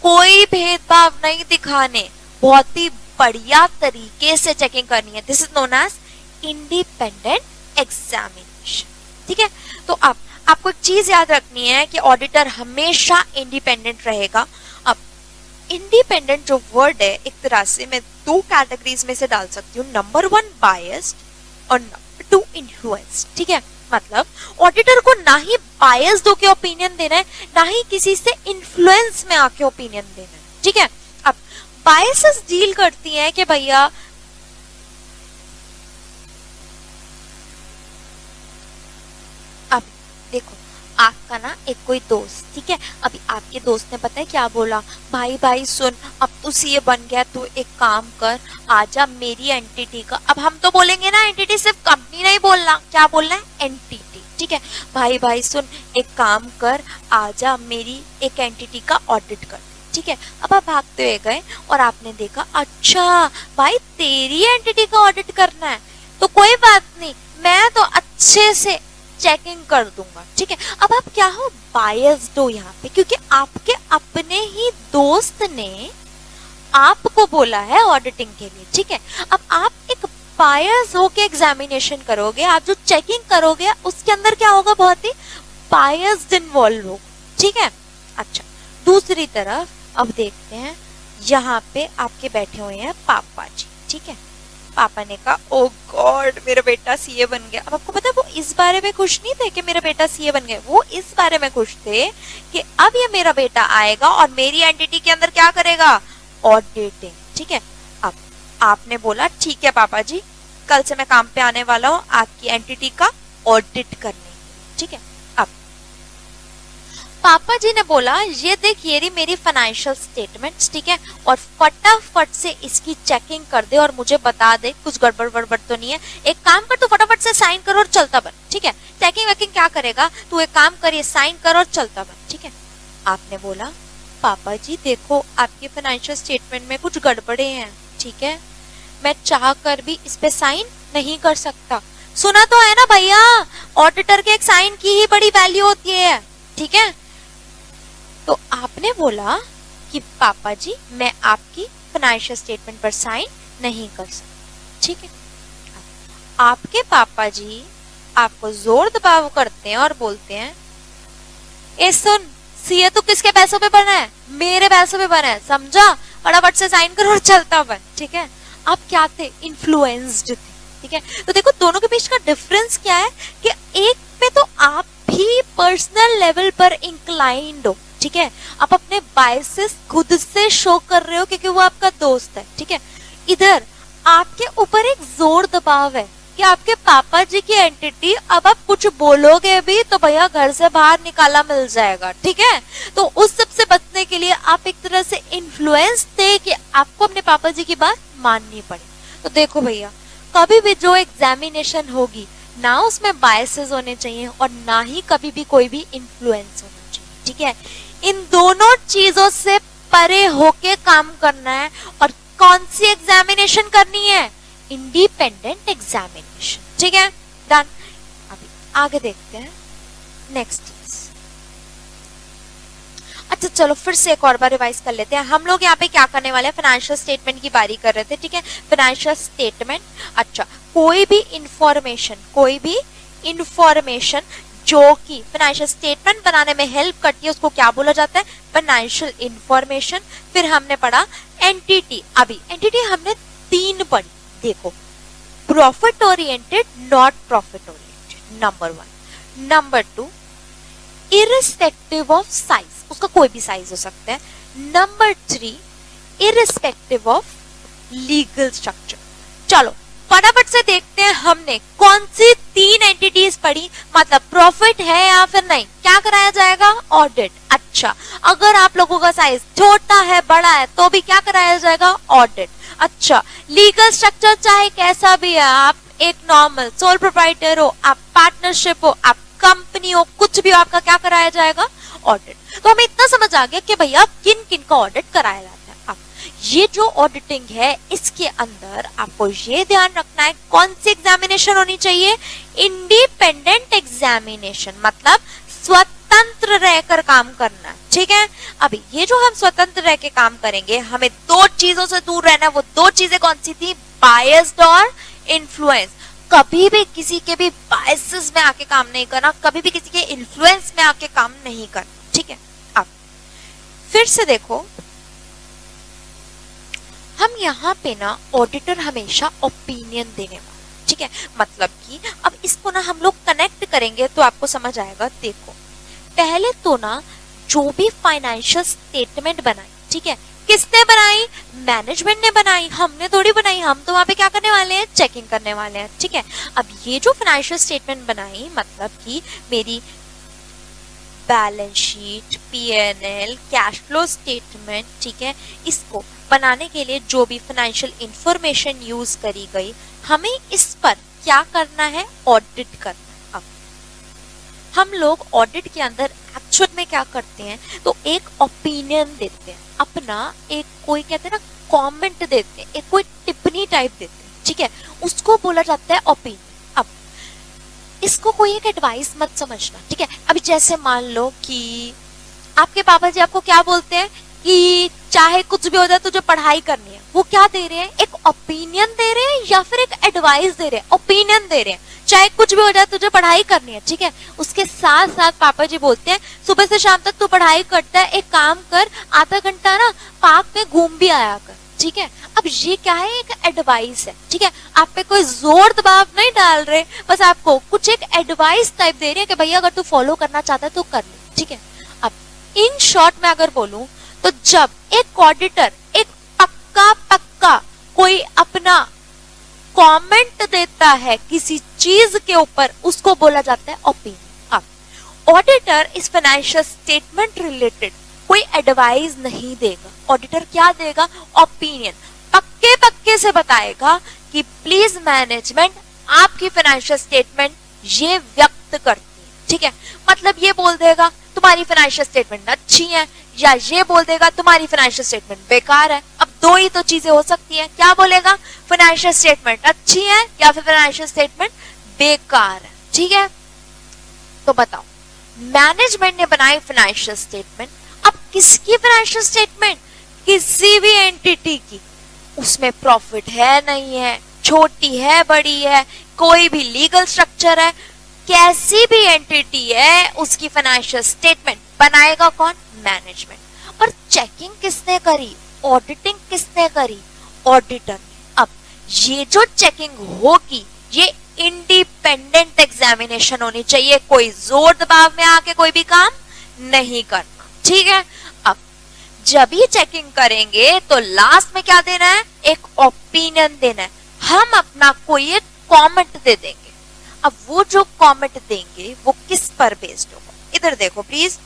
कोई भेदभाव नहीं दिखाने, बहुत ही बढ़िया तरीके से चेकिंग करनी है। This is known as independent examination. ठीक है, तो अब आपको एक चीज याद रखनी है कि ऑडिटर हमेशा इंडिपेंडेंट रहेगा। अब इंडिपेंडेंट जो वर्ड है एक तरह से मैं दो कैटेगरीज में से डाल सकती हूँ, नंबर 1 बायस्ड और नंबर 2 इन्फ्लुएंस। ठीक है, मतलब ऑडिटर को ना ही बायस्ड होके ओपिनियन देना है, ना ही किसी से इन्फ्लुएंस में आके ओपिनियन देना है। ठीक है, अब बायसेस डील करती हैं कि भैया अब देखो आपका ना एक कोई दोस्त, ठीक है, अभी आपके दोस्त ने पता है क्या बोला, भाई भाई सुन अब तू सीए बन गया तो एक काम कर, आजा मेरी एंटिटी का, अब हम तो बोलेंगे ना एंटिटी, सिर्फ कंपनी नहीं बोलना, क्या बोलना है एंटिटी। ठीक है, भाई भाई सुन एक काम कर, आजा मेरी एक एंटिटी का ऑडिट कर। ठीक है, अब आप भागते हुए गए और आपने देखा अच्छा भाई तेरी एंटिटी का ऑडिट करना है, तो कोई बात नहीं मैं तो अच्छे से चेकिंग कर दूंगा। ठीक है, अब आप क्या हो, बायस्ड हो यहाँ पे, क्योंकि आपके अपने ही दोस्त ने आपको बोला है ऑडिटिंग के लिए। ठीक है, अब आप एक बायस होके एग्जामिनेशन करोगे, आप जो चेकिंग करोगे उसके अंदर क्या होगा, बहुत ही बायस्ड इन्वॉल्व होगा। ठीक है, अच्छा दूसरी तरफ अब देखते हैं, यहाँ पे आपके बैठे हुए हैं पापा जी। ठीक है, पापा ने कहा ओ गॉड मेरा बेटा सीए बन गया। अब आपको पता है वो इस बारे में खुश नहीं थे कि मेरा बेटा सीए बन गया, वो इस बारे में खुश थे कि अब ये मेरा बेटा आएगा और मेरी एंटिटी के अंदर क्या करेगा, ऑडिटिंग। ठीक है, अब आपने बोला ठीक है पापा जी कल से मैं काम पे आने वाला हूँ आपकी एंटिटी का ऑडिट करने। ठीक है, अब पापा जी ने बोला ये देख ये रही मेरी फाइनेंशियल स्टेटमेंट्स, ठीक है, और फटाफट से इसकी चेकिंग कर दे और मुझे बता दे कुछ गड़बड़ वड़बड़ तो नहीं है। एक काम कर तू फटाफट से साइन कर और चलता बन। ठीक है, चेकिंग वेकिंग क्या करेगा, तू एक काम कर ये साइन कर और चलता बन। ठीक है, आपने बोला पापा जी देखो आपके फाइनेंशियल स्टेटमेंट में कुछ गड़बड़े हैं, ठीक है, मैं चाह कर भी इस पे साइन नहीं कर सकता। सुना तो है ना भैया, ऑडिटर के एक साइन की ही बड़ी वैल्यू होती है। ठीक है, तो आपने बोला कि पापा जी मैं आपकी फाइनेंशियल स्टेटमेंट पर साइन नहीं कर सकता। ठीक है, आपके पापा जी आपको जोर दबाव करते हैं और बोलते हैं ए सुन सीए तो किसके पैसों पे बना है, मेरे पैसों पे बना है, समझा, फटाफट से साइन कर और चलता बन। ठीक है, आप क्या थे, इन्फ्लुएंस्ड थे। ठीक है, तो देखो दोनों के बीच का डिफरेंस क्या है कि एक पे तो आप भी पर्सनल लेवल पर इंक्लाइंड हो। ठीक है, आप अपने बायसेस खुद से शो कर रहे हो क्योंकि वो आपका दोस्त है। ठीक है, इधर आपके ऊपर एक जोर दबाव है कि आपके पापा जी की एंटिटी, अब आप कुछ बोलोगे भी तो भैया घर से बाहर निकाला मिल जाएगा। ठीक है, तो उस सब से बचने के लिए आप एक तरह से इन्फ्लुएंस थे कि आपको अपने पापा जी की बात माननी पड़े। तो देखो भैया कभी भी जो एग्जामिनेशन होगी ना उसमें बायसेस होने चाहिए और ना ही कभी भी कोई भी इन्फ्लुएंस होना चाहिए। ठीक है, इन दोनों चीजों से परे होके काम करना है। और कौन सी एग्जामिनेशन करनी है, इंडिपेंडेंट एग्जामिनेशन। ठीक है, डन। अभी आगे देखते हैं नेक्स्ट चीज। अच्छा चलो फिर से एक और बार रिवाइज कर लेते हैं। हम लोग यहाँ पे क्या करने वाले हैं, फाइनेंशियल स्टेटमेंट की बारी कर रहे थे। ठीक है, फाइनेंशियल स्टेटमेंट, अच्छा कोई भी इंफॉर्मेशन जो कि फाइनेंशियल स्टेटमेंट बनाने में हेल्प करती है उसको क्या बोला जाता है, फाइनेंशियल इंफॉर्मेशन। फिर हमने पढ़ा एंटिटी। अभी एंटिटी हमने 3 पढ़ी, देखो profit oriented, not profit oriented, number 1। Number 2 irrespective of size, उसका कोई भी साइज हो सकता है। Number 3 irrespective of legal structure. चलो फटाफट से देखते हैं हमने कौन सी 3 एंटिटीज पढ़ी, मतलब प्रॉफिट है या फिर नहीं, क्या कराया जाएगा, ऑडिट। अच्छा, अगर आप लोगों का साइज छोटा है बड़ा है तो भी क्या कराया जाएगा, ऑडिट। अच्छा, लीगल स्ट्रक्चर चाहे कैसा भी है, आप एक नॉर्मल सोल प्रोप्राइटर हो, आप पार्टनरशिप हो, आप कंपनी हो, कुछ भी हो, आपका क्या कराया जाएगा, ऑडिट। तो हमें इतना समझ आ गया कि भैया किन किन का ऑडिट कराया जाता है। अब ये जो ऑडिटिंग है इसके अंदर आपको ये ध्यान रखना है कौन सी एग्जामिनेशन होनी चाहिए, इंडिपेंडेंट एग्जामिनेशन, मतलब स्वतंत्र रहकर काम करना है, ठीक है। अभी ये जो हम स्वतंत्र रह के काम करेंगे, हमें 2 चीजों से दूर रहना है। वो 2 चीजें कौन सी थी, बायस्ड और इन्फ्लुएंस। कभी भी किसी के भी बायसेस में आके काम नहीं करना, कभी भी किसी के इन्फ्लुएंस में आके काम नहीं करना, ठीक है। अब फिर से देखो, हम यहाँ पे ना ऑडिटर हमेशा ओपिनियन देने वाला, ठीक है। मतलब कि अब इसको ना हम लोग कनेक्ट करेंगे तो आपको समझ आएगा। देखो, पहले तो ना जो भी फाइनेंशियल स्टेटमेंट बनाई, ठीक है, किसने बनाई, मैनेजमेंट ने बनाई, हमने थोड़ी बनाई। हम तो वहां पे क्या करने वाले हैं, चेकिंग करने वाले हैं, ठीक है। अब ये जो फाइनेंशियल स्टेटमेंट बनाई, मतलब कि मेरी balance sheet, PNL, cash flow statement, ठीक है, इसको बनाने के लिए जो भी फाइनेंशियल इंफॉर्मेशन यूज करी गई, हमें इस पर क्या करना है, ऑडिट करना है। अब हम लोग ऑडिट के अंदर एक्चुअल में क्या करते हैं, तो एक ओपिनियन देते हैं अपना, एक कोई कहते हैं ना कमेंट देते हैं, एक कोई टिप्पणी टाइप देते हैं, ठीक है, उसको बोला जाता है ओपिनियन। अब इसको कोई एक एडवाइस मत समझना, ठीक है। अभी जैसे मान लो कि आपके पापा जी आपको क्या बोलते हैं कि चाहे कुछ भी हो जाए तुझे पढ़ाई करनी है, वो क्या दे रहे हैं, एक ओपिनियन दे रहे हैं या फिर एक एडवाइस दे रहे हैं, ओपिनियन दे रहे हैं, चाहे कुछ भी हो जाए तुझे पढ़ाई करनी है, ठीक है। उसके साथ साथ पापा जी बोलते हैं सुबह से शाम तक तू पढ़ाई करता है, एक काम कर, आधा घंटा ना पार्क में घूम भी आया कर, ठीक है। अब ये क्या है, एक एडवाइस है, ठीक है। आप पे कोई जोर दबाव नहीं डाल रहे, बस आपको कुछ एक एडवाइस टाइप दे रहे हैं कि भैया अगर तू फॉलो करना चाहता है तो कर ले, ठीक है। अब इन शॉर्ट में अगर बोलूं तो जब एक ऑडिटर एक पक्का कोई अपना कमेंट देता है किसी चीज के ऊपर, उसको बोला जाता है ओपिनियन। अब ऑडिटर इस फाइनेंशियल स्टेटमेंट रिलेटेड कोई एडवाइस नहीं देगा, ऑडिटर क्या देगा, ओपिनियन, पक्के से बताएगा कि प्लीज मैनेजमेंट आपकी फाइनेंशियल स्टेटमेंट ये व्यक्त करती है, ठीक है। मतलब ये बोल देगा तुम्हारी फाइनेंशियल स्टेटमेंट अच्छी है, या ये बोल देगा तुम्हारी फाइनेंशियल स्टेटमेंट बेकार है। अब 2 ही तो चीजें हो सकती हैं, क्या बोलेगा, फाइनेंशियल स्टेटमेंट अच्छी है या फिर फाइनेंशियल स्टेटमेंट बेकार है, ठीक है। तो बताओ, मैनेजमेंट ने बनाई फाइनेंशियल स्टेटमेंट, अब किसकी फाइनेंशियल स्टेटमेंट, किसी भी एंटिटी की, उसमें प्रॉफिट है नहीं है, छोटी है बड़ी है, कोई भी लीगल स्ट्रक्चर है, कैसी भी एंटिटी है, उसकी फाइनेंशियल स्टेटमेंट बनाएगा कौन, मैनेजमेंट। और चेकिंग किसने करी, ऑडिटिंग किसने करी, ऑडिटर ने। अब ये जो चेकिंग होगी ये इंडिपेंडेंट एग्जामिनेशन होनी चाहिए, कोई जोर दबाव में आके कोई भी काम नहीं करना, ठीक है। अब जब ही चेकिंग करेंगे तो लास्ट में क्या देना है, एक ओपिनियन देना है, हम अपना कोई एक कमेंट दे देंगे। अब वो जो कमेंट देंगे वो किस पर बेस्ड होगा, इधर देखो please,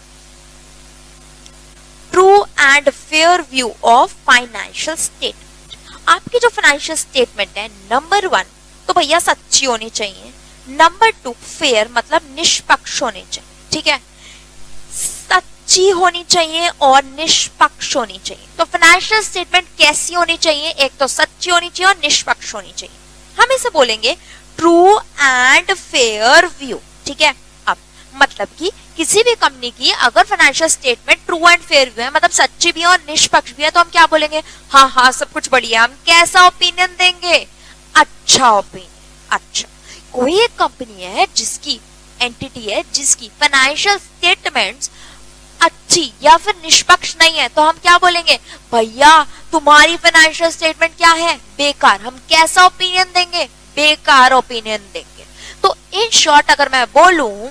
true and fair view of financial statement. आपकी जो फाइनेंशियल स्टेटमेंट है, नंबर 1 तो भैया सच्ची होनी चाहिए, नंबर 2 फेयर मतलब निष्पक्ष होनी चाहिए, ठीक है, सच्ची होनी चाहिए और निष्पक्ष होनी चाहिए। तो फाइनेंशियल स्टेटमेंट कैसी होनी चाहिए, एक तो सच्ची होनी चाहिए और निष्पक्ष होनी चाहिए। हम इसे बोलेंगे ट्रू एंड फेयर व्यू, ठीक है। अब मतलब कि किसी भी कंपनी की अगर financial statement true and fair view है, मतलब सच्ची भी है और निष्पक्ष भी है, तो हम क्या बोलेंगे, हाँ हाँ सब कुछ बढ़िया। हम कैसा ओपिनियन देंगे, अच्छा ओपिनियन। अच्छा, कोई एक कंपनी है जिसकी एंटिटी है जिसकी फाइनेंशियल स्टेटमेंट्स अच्छी या फिर निष्पक्ष नहीं है, तो हम क्या बोलेंगे, भैया तुम्हारी फाइनेंशियल स्टेटमेंट क्या है, बेकार। हम कैसा ओपिनियन देंगे, बेकार ओपिनियन देंगे। तो इन शॉर्ट अगर मैं बोलूं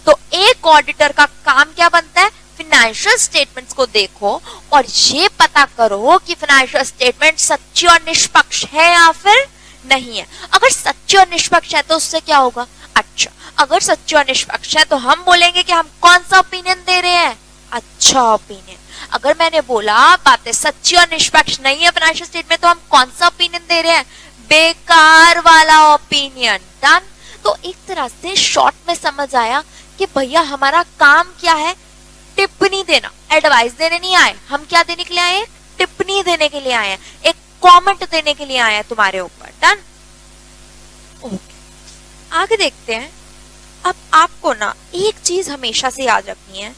तो एक ऑडिटर का काम क्या बनता है, फाइनेंशियल स्टेटमेंट्स को देखो और ये पता करो कि फाइनेंशियल स्टेटमेंट सच्ची और निष्पक्ष है या फिर नहीं है। अगर सच्चे और निष्पक्ष है तो उससे क्या होगा? अच्छा, अगर सच्चे और निष्पक्ष है तो हम बोलेंगे कि हम कौन सा ओपिनियन दे रहे हैं? अच्छा ओपिनियन। अगर मैंने बोला बातें सच्ची और निष्पक्ष नहीं है फाइनेंशियल स्टेटमेंट, तो हम कौन सा ओपिनियन दे रहे हैं? बेकार वाला ओपिनियन। डन। तो एक तरह से शॉर्ट में समझ आया कि भैया हमारा काम क्या है? टिप्पणी देना। एडवाइस देने नहीं आए हम, क्या देने के लिए आए? टिप्पणी देने के लिए आए हैं, एक कमेंट देने के लिए आए हैं तुम्हारे ऊपर। डन। ओके, आगे देखते हैं। अब आपको ना एक चीज हमेशा से याद रखनी है,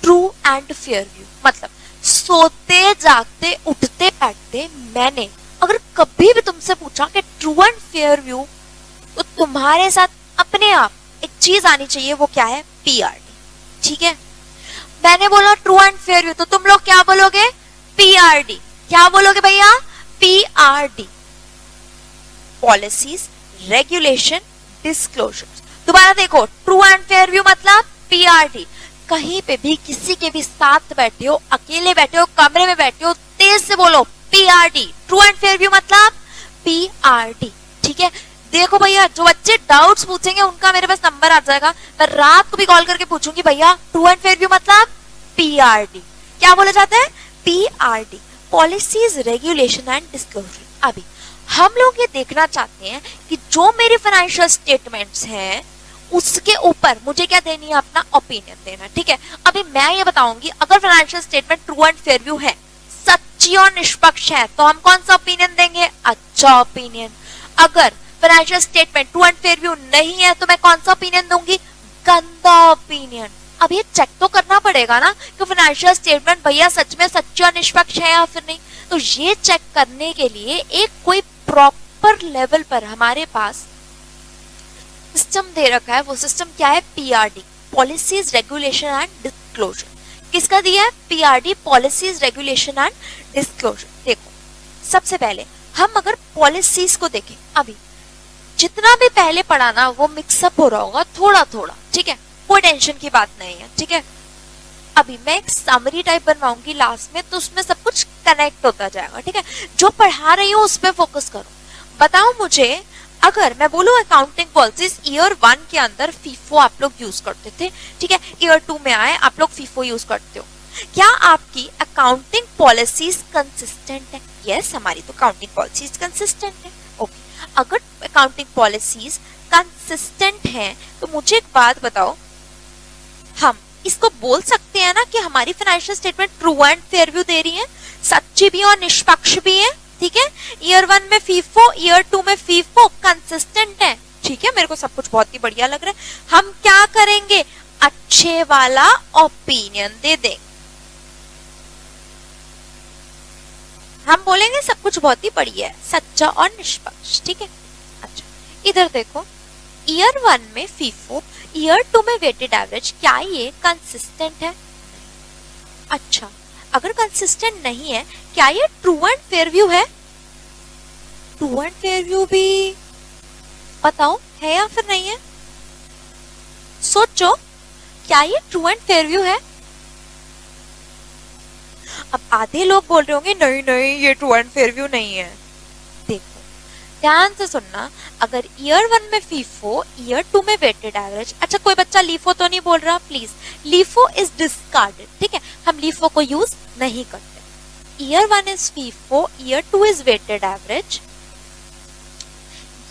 ट्रू एंड फेयर व्यू। मतलब सोते जागते उठते बैठते मैंने अगर कभी भी तुमसे पूछा कि ट्रू एंड फेयर व्यू, तो तुम्हारे साथ अपने आप एक चीज आनी चाहिए, वो क्या है? पीआरडी। ठीक है, मैंने बोला ट्रू एंड फेयर व्यू, तो तुम लोग क्या बोलोगे? पीआरडी। क्या बोलोगे भैया? पीआरडी। Policies, regulation, disclosures. दोबारा देखो, ट्रू एंड फेयर व्यू मतलब पीआरडी। कहीं पे भी किसी के भी साथ बैठे हो, अकेले बैठे हो, कमरे में बैठे हो, तेज से बोलो PRD. True and fair view मतलब पीआरडी। ठीक है, देखो भैया जो बच्चे डाउट्स पूछेंगे उनका मेरे पास नंबर आ जाएगा, मैं रात को भी कॉल करके पूछूंगी भैया ट्रू एंड फेयर व्यू मतलब पीआरडी। क्या बोला जाता है? PRD, policies, regulation and disclosure. अभी हम लोग ये देखना चाहते हैं कि जो मेरे फाइनेंशियल स्टेटमेंट्स हैं उसके ऊपर मुझे क्या देनी है? अपना ओपिनियन देना। ठीक है, अभी मैं ये बताऊंगी अगर financial statement true and fair view है, सच्ची और निष्पक्ष है, तो हम कौन सा ओपिनियन देंगे? अच्छा ओपिनियन। अगर financial statement true and fair view नहीं है तो मैं कौन सा ओपिनियन दूंगी? गंदा ओपिनियन। अब ये चेक तो करना पड़ेगा ना कि फाइनेंशियल स्टेटमेंट भैया सच में सच्ची और निष्पक्ष है या फिर नहीं। तो ये चेक करने के लिए एक कोई प्रॉपर लेवल पर हमारे पास सिस्टम दे रखा है। वो सिस्टम क्या है? PRD, policies, regulation and disclosure. किसका दिया है? PRD, policies, regulation and disclosure. देखो, सबसे पहले हम अगर पॉलिसीज को देखें, अभी जितना भी पहले पढ़ा ना वो मिक्सअप हो रहा होगा थोड़ा थोड़ा। ठीक है, कोई टेंशन की बात नहीं है। ठीक है, अभी मैं एक समरी टाइप बनवाऊंगी लास्ट में, तो उसमें सब कुछ कनेक्ट होता जाएगा। ठीक है, जो पढ़ा रही हूँ उस पर फोकस करो। बताओ मुझे, अगर मैं बोलूं अकाउंटिंग पॉलिसीज ईयर 1 के अंदर फीफो आप लोग यूज करते थे, ठीक है, ईयर 2 में आए आप लोग फीफो यूज करते हो, क्या आपकी अकाउंटिंग पॉलिसीज कंसिस्टेंट है? यस, हमारी तो अकाउंटिंग पॉलिसीज कंसिस्टेंट है। ओके, अगर अकाउंटिंग पॉलिसीज कंसिस्टेंट है तो मुझे एक बात बताओ, हम इसको बोल सकते हैं ना कि हमारी financial statement true and fair view दे रही है, सच्ची भी और निष्पक्ष भी है। ठीक है, ईयर 1 में फीफो, ईयर 2 में फीफो, कंसिस्टेंट है। ठीक है, मेरे को सब कुछ बहुत ही बढ़िया लग रहा है। हम क्या करेंगे? अच्छे वाला ओपिनियन दे देंगे। हम बोलेंगे सब कुछ बहुत ही बढ़िया है, सच्चा और निष्पक्ष। ठीक है, अच्छा इधर देखो, ईयर 1 में फीफो, ईयर 2 में वेटेड एवरेज, क्या ये कंसिस्टेंट है? अच्छा, अगर कंसिस्टेंट नहीं है, क्या ये ट्रू एंड फेयर व्यू है? ट्रू एंड फेयर व्यू भी बताओ है या फिर नहीं है? सोचो, क्या ये ट्रू एंड फेयर व्यू है? अब आधे लोग बोल रहे होंगे नहीं नहीं ये ट्रू एंड फेयर व्यू नहीं है। देखो ध्यान से सुनना, अगर ईयर 1 में फीफो, ईयर 2 में वेटेड एवरेज, अच्छा कोई बच्चा लीफो तो नहीं बोल रहा प्लीज, लीफो इज डिस्कार्डेड। ठीक है, हम लीफो को यूज नहीं करते। Year 1 is FIFO, year 2 is weighted average,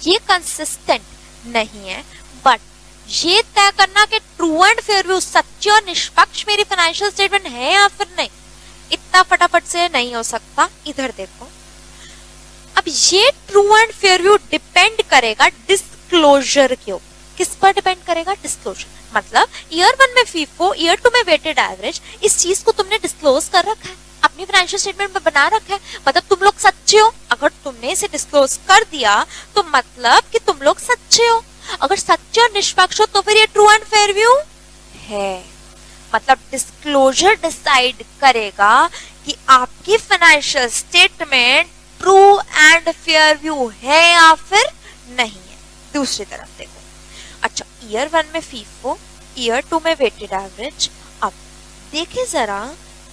ये कंसिस्टेंट नहीं है, बट ये तय करना कि ट्रू एंड फेयर व्यू, सच्ची और निष्पक्ष मेरी फाइनेंशियल स्टेटमेंट है या फिर नहीं, इतना फटाफट से नहीं हो सकता। इधर देखो, अब ये true and fair view depend करेगा डिस्क्लोजर के ऊपर। किस पर डिपेंड करेगा? डिस्क्लोजर। मतलब ईयर 1 में फीफो, ईयर 2 में वेटेड एवरेज, इस चीज को तुमने डिस्क्लोज कर रखा है, अपनी फाइनेंशियल स्टेटमेंट में बना रखा है, मतलब तुम लोग सच्चे हो। अगर तुमने इसे डिस्क्लोज कर दिया तो मतलब कि तुम लोग सच्चे हो। अगर सच्चे और निष्पक्ष हो तो फिर ये ट्रू एंड फेयर व्यू है। मतलब डिस्क्लोजर डिसाइड करेगा कि आपकी financial statement true and fair view है या फिर नहीं है। दूसरी तरफ देखो, अच्छा ईयर 1 में फीफो, ईयर 2 में वेटेड एवरेज, अब देखे जरा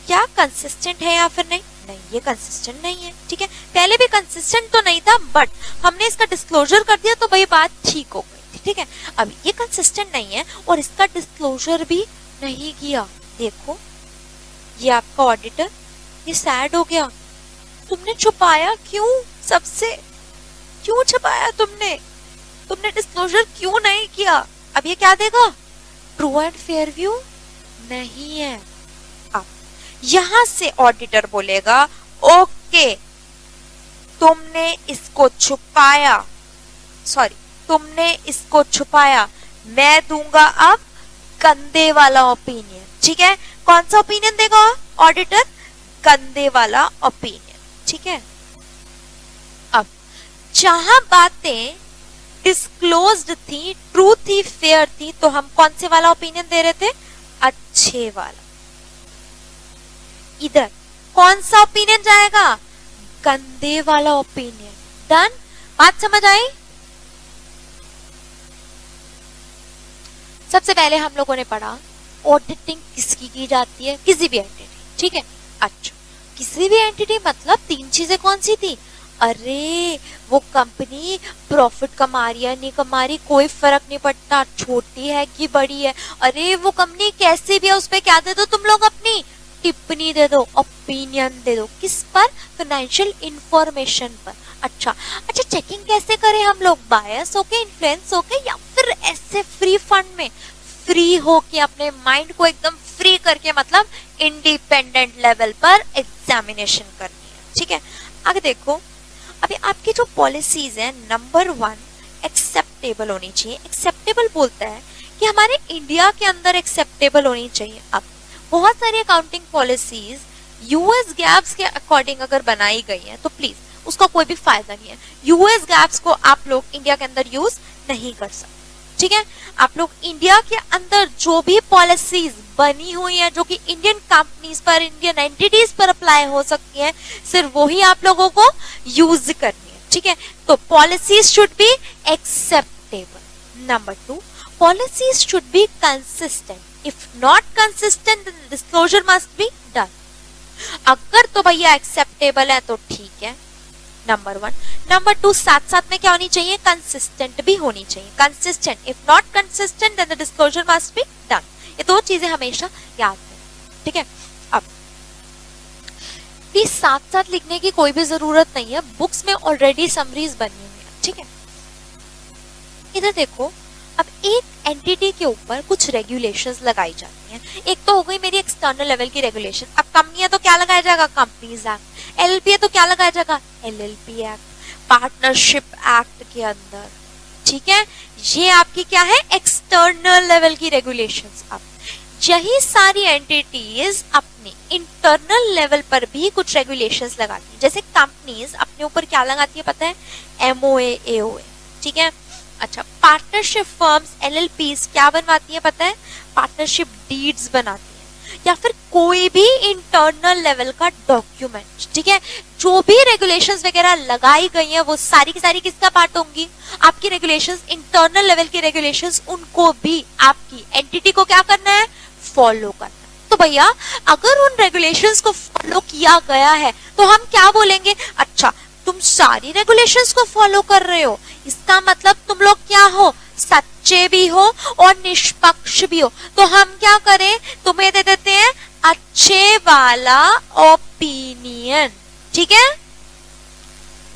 क्या कंसिस्टेंट है या फिर नहीं। नहीं ये कंसिस्टेंट नहीं है, ठीक है। पहले भी कंसिस्टेंट तो नहीं था, बट हमने इसका डिस्क्लोजर कर दिया तो भाई बात ठीक हो गई, ठीक है। अब ये कंसिस्टेंट नहीं है और इसका डिस्क्लोजर भी नहीं किया। देखो ये आपका ऑडिटर, ये सैड हो गया। तुमने छुपाया क्यों सबसे, क्यों छुपाया तुमने डिस्क्लोजर क्यों नहीं किया? अब ये क्या देगा? ट्रू एंड फेयर व्यू नहीं है। अब यहां से ऑडिटर बोलेगा ओके तुमने इसको छुपाया, मैं दूंगा अब गंदे वाला ओपिनियन, ठीक है। कौन सा ओपिनियन देगा ऑडिटर? गंदे वाला ओपिनियन, ठीक है। अब जहां बातें डिस्क्लोज्ड थी, ट्रू थी, फेयर थी, तो हम कौन से वाला ओपिनियन दे रहे थे? अच्छे वाला। इधर कौन सा ओपिनियन जाएगा? गंदे वाला ओपिनियन। डन? बात समझ आई? सबसे पहले हम लोगों ने पढ़ा ऑडिटिंग किसकी की जाती है? किसी भी एंटिटी, ठीक है। अच्छा, किसी भी एंटिटी मतलब तीन चीजें कौन सी थी? अरे वो कंपनी प्रॉफिट कमा रही है नहीं कमा रही कोई फर्क नहीं पड़ता, छोटी है कि बड़ी है। अरे वो कंपनी कैसी भी है उस पे क्या दे दो तुम लोग? अपनी टिप्पणी दे दो, ओपिनियन दे दो। किस पर? फाइनेंशियल इंफॉर्मेशन पर। अच्छा, चेकिंग कैसे करें हम लोग? बायस होके, इन्फ्लुएंस होके, या फिर ऐसे फ्री फंड में फ्री होके अपने माइंड को एकदम फ्री करके, मतलब इंडिपेंडेंट लेवल पर एग्जामिनेशन करनी है, ठीक है। आगे देखो, अभी आपकी जो पॉलिसीज है, नंबर 1 एक्सेप्टेबल होनी चाहिए। एक्सेप्टेबल बोलता है कि हमारे इंडिया के अंदर एक्सेप्टेबल होनी चाहिए। अब बहुत सारी अकाउंटिंग पॉलिसीज यूएस गैप्स के अकॉर्डिंग अगर बनाई गई है तो प्लीज उसका कोई भी फायदा नहीं है। यूएस गैप्स को आप लोग इंडिया के अंदर यूज नहीं कर सकते, ठीक है। आप लोग इंडिया के अंदर जो भी पॉलिसीज बनी हुई है जो कि इंडियन कंपनीज पर, इंडियन एंटिटीज पर अप्लाई हो सकती है, सिर्फ वही आप लोगों को यूज करनी है, ठीक है। तो policies should be acceptable. Number 2, policies should be consistent. If not consistent then disclosure must be done. अगर तो भैया एक्सेप्टेबल है तो ठीक है, नंबर 1। नंबर 2, साथ साथ में क्या होनी चाहिए? कंसिस्टेंट भी होनी चाहिए। Consistent, if not consistent then the disclosure must be done. ये दो चीजें हमेशा याद रखें, ठीक है। अब ये साथ साथ लिखने की कोई भी जरूरत नहीं है, बुक्स में ऑलरेडी समरीज बनी हुई है, ठीक है। इधर देखो, अब एक एंटिटी के ऊपर कुछ रेगुलेशंस लगाई जाती हैं। एक तो हो गई मेरी एक्सटर्नल लेवल की रेगुलेशन। अब कंपनी है तो क्या लगाया जाएगा? Companies act. एलएलपी है तो क्या लगाया जाएगा? LLP act. पार्टनरशिप एक्ट के अंदर, ठीक है, ये आपकी क्या है? एक्सटर्नल लेवल की रेगुलेशंस। अब यही सारी एंटिटीज अपने इंटरनल लेवल पर भी कुछ रेगुलेशंस लगाती है। जैसे कंपनीज अपने ऊपर क्या लगाती है पता है? एमओए, एओए, ठीक है। अच्छा, पार्टनरशिप फर्म्स एलएलपीज क्या बनवाती है पता है? पार्टनरशिप डीड्स बनाती है, या फिर कोई भी इंटरनल लेवल का डॉक्यूमेंट, ठीक है। जो भी रेगुलेशंस वगैरह लगाई गई हैं वो सारी की सारी किसका पार्ट होंगी? आपकी रेगुलेशंस, इंटरनल लेवल की रेगुलेशंस, उनको भी आपकी एंटिटी को क्या करना है? फॉलो करना है। तो भैया अगर उन रेगुलेशंस को फॉलो किया गया है तो हम क्या बोलेंगे? अच्छा, तुम सारी रेगुलेशंस को फॉलो कर रहे हो, इसका मतलब तुम लोग क्या हो? सच्चे भी हो और निष्पक्ष भी हो। तो हम क्या करें? तुम्हें दे देते हैं अच्छे वाला ओपिनियन, ठीक है।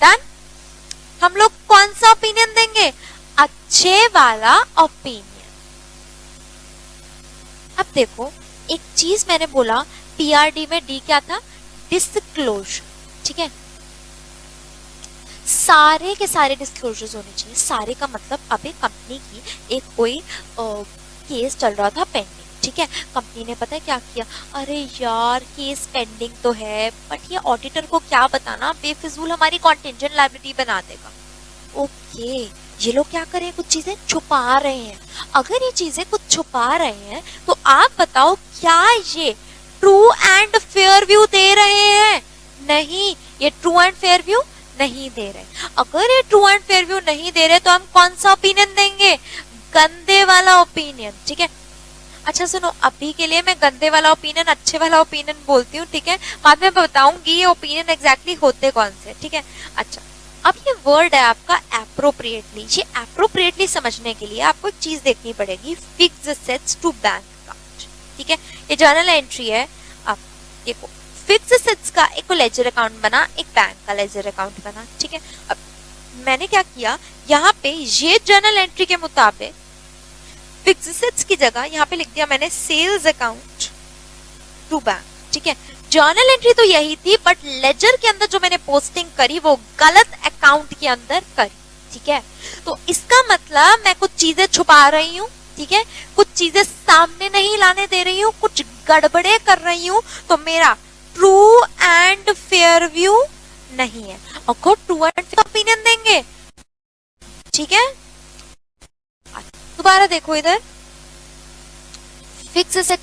डन? हम लोग कौन सा ओपिनियन देंगे? अच्छे वाला ओपिनियन। अब देखो, एक चीज मैंने बोला, पीआरडी में डी क्या था? डिस्क्लोजर, ठीक है। सारे के सारे डिस्क्लोजर्स होने चाहिए। सारे का मतलब अब एक कंपनी की एक कोई केस चल रहा था पेंडिंग, ठीक है। कंपनी ने पता है क्या किया? अरे यार केस पेंडिंग तो है, बट ये ऑडिटर को क्या बताना, बेफिजूल हमारी कॉन्टिंजेंट लायबिलिटी बना देगा। ओके, ये लोग क्या करें? कुछ चीजें छुपा रहे हैं। अगर ये चीजें कुछ छुपा रहे हैं तो आप बताओ क्या ये ट्रू एंड फेयर व्यू दे रहे हैं? नहीं, ये ट्रू एंड फेयर व्यू नहीं दे रहे। अगर ये ट्रू एंड फेयर व्यू नहीं दे रहे तो हम कौन सा ओपिनियन देंगे? गंदे वाला ओपिनियन, ठीक है। अच्छा सुनो, अभी के लिए मैं गंदे वाला ओपिनियन अच्छे वाला ओपिनियन बोलती हूँ, ठीक है, बाद में बताऊंगी ये ओपिनियन एग्जैक्टली होते कौन से, ठीक है। अच्छा, अब ये वर्ड है आपका एप्रोप्रिएटली। ये एप्रोप्रिएटली समझने के लिए आपको एक चीज देखनी पड़ेगी, fix assets to bank account, ठीक है। ये जर्नल एंट्री है। अब देखो, फिक्स एसेट्स का एक लेजर अकाउंट बना, एक बैंक का लेजर अकाउंट बना, ठीक है। अब मैंने क्या किया, यहाँ पे ये जर्नल एंट्री के मुताबिक फिक्स एसेट्स की जगह यहाँ पे लिख दिया मैंने सेल्स अकाउंट टू बैंक, ठीक है। जर्नल एंट्री तो यही थी, बट लेजर के अंदर जो मैंने पोस्टिंग करी वो गलत अकाउंट के अंदर करी, ठीक है। तो इसका मतलब मैं कुछ चीजें छुपा रही हूँ, ठीक है, कुछ चीजें सामने नहीं लाने दे रही हूँ, कुछ गड़बड़े कर रही हूँ, तो मेरा ट्रू एंड फेयर व्यू नहीं है। और ट्रू एंड फेयर ओपिनियन देंगे, ठीक है। दोबारा देखो इधर, फिक्स एसेट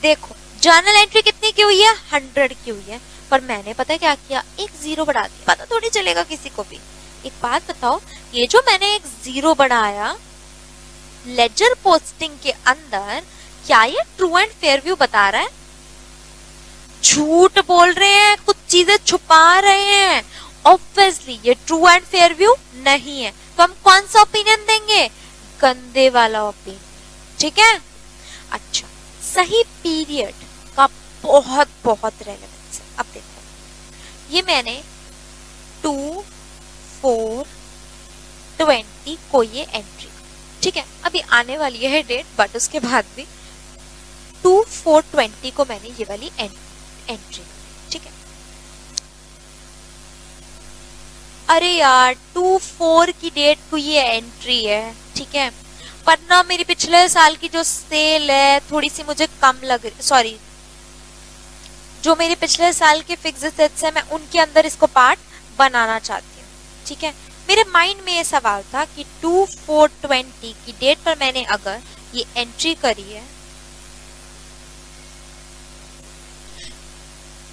देखो जर्नल एंट्री कितनी की हुई है, 100 की हुई है, पर मैंने पता है क्या किया, एक जीरो बढ़ा दिया। पता थोड़ी चलेगा किसी को भी। एक बात बताओ, ये जो मैंने एक जीरो बढ़ाया लेजर पोस्टिंग के अंदर, क्या ये ट्रू एंड फेयर व्यू बता रहा है? झूठ बोल रहे हैं, कुछ चीजें छुपा रहे हैं। ऑब्वियसली ये ट्रू एंड फेयर व्यू नहीं है, तो हम कौन सा ओपिनियन देंगे? गंदे वाला ओपिनियन, ठीक है। अच्छा, सही पीरियड का बहुत बहुत रेलेवेंस है। अब देखो, ये मैंने 2/4/20 को ये एंट्री, ठीक है, अभी आने वाली है डेट, बट उसके बाद भी 2/4/20 को मैंने ये वाली एंट्री, ठीक है। अरे यार 2/4 की डेट को ये एंट्री है, ठीक है, पर ना मेरी पिछले साल की जो सेल है थोड़ी सी मुझे कम लग रही, सॉरी, जो मेरे पिछले साल के फिक्स एसेट्स है मैं उनके अंदर इसको पार्ट बनाना चाहती हूँ, ठीक है। मेरे माइंड में ये सवाल था कि 2/4/20 की डेट पर मैंने अगर ये एंट्री करी है,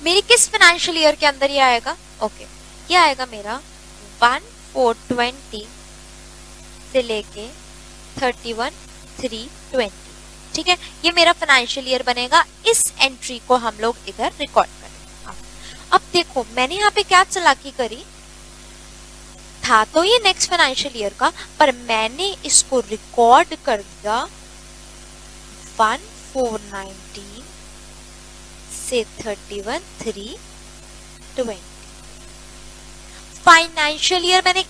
मेरी किस फाइनेंशियल ईयर के अंदर ये आएगा? ओके, ये आएगा मेरा 1/4/20 से लेके 31/3/20, ठीक है। ये मेरा फाइनेंशियल ईयर बनेगा। इस एंट्री को हम लोग इधर रिकॉर्ड करेंगे। अब देखो मैंने यहाँ पे क्या चालाकी करी, था तो ये नेक्स्ट फाइनेंशियल ईयर का, पर मैंने इसको रिकॉर्ड कर दिया 1/4/19 से 31/3/20। फाइनेंशियल ईयर मैंने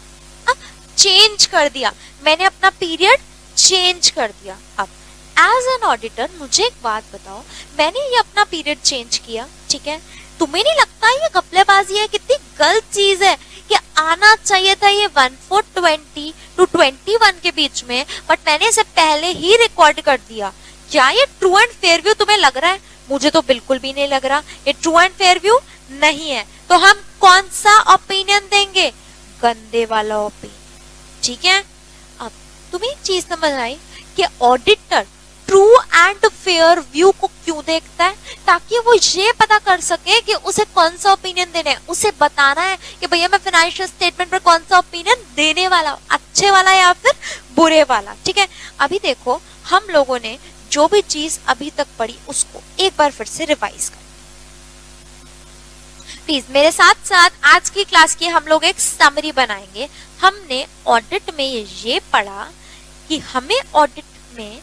चेंज कर दिया, मैंने अपना पीरियड चेंज कर दिया। अब एज एन ऑडिटर मुझे एक बात बताओ, मैंने ये अपना पीरियड चेंज किया, ठीक है, तुम्हें नहीं लगता ये घपलेबाजी है, कितनी गलत चीज है कि आना चाहिए था ये 1/4/20 to 21 के बीच में, बट मैंने इसे पहले ही रिकॉर्ड कर दिया। क्या ये ट्रू एंड फेयर व्यू तुम्हें लग रहा है? मुझे तो बिल्कुल भी नहीं लग रहा, ये ट्रू एंड फेयर व्यू नहीं है। तो हम कौन सा ओपिनियन देंगे? गंदे वाला ओपिनियन, ठीक है। अब तुम्हें एक चीज समझ आई कि auditor true and fair view को क्यों देखता है? ताकि वो ये पता कर सके कि उसे कौन सा ओपिनियन देना है, उसे बताना है कि भैया मैं फाइनेंशियल स्टेटमेंट पर कौन सा ओपिनियन देने वाला हूं, अच्छे वाला या फिर बुरे वाला, ठीक है। अभी देखो हम लोगों ने जो भी चीज अभी तक पढ़ी उसको एक बार फिर से रिवाइज कर, प्लीज मेरे साथ साथ आज की क्लास की हम लोग एक समरी बनाएंगे। हमने ऑडिट में ये पढ़ा कि हमें ऑडिट में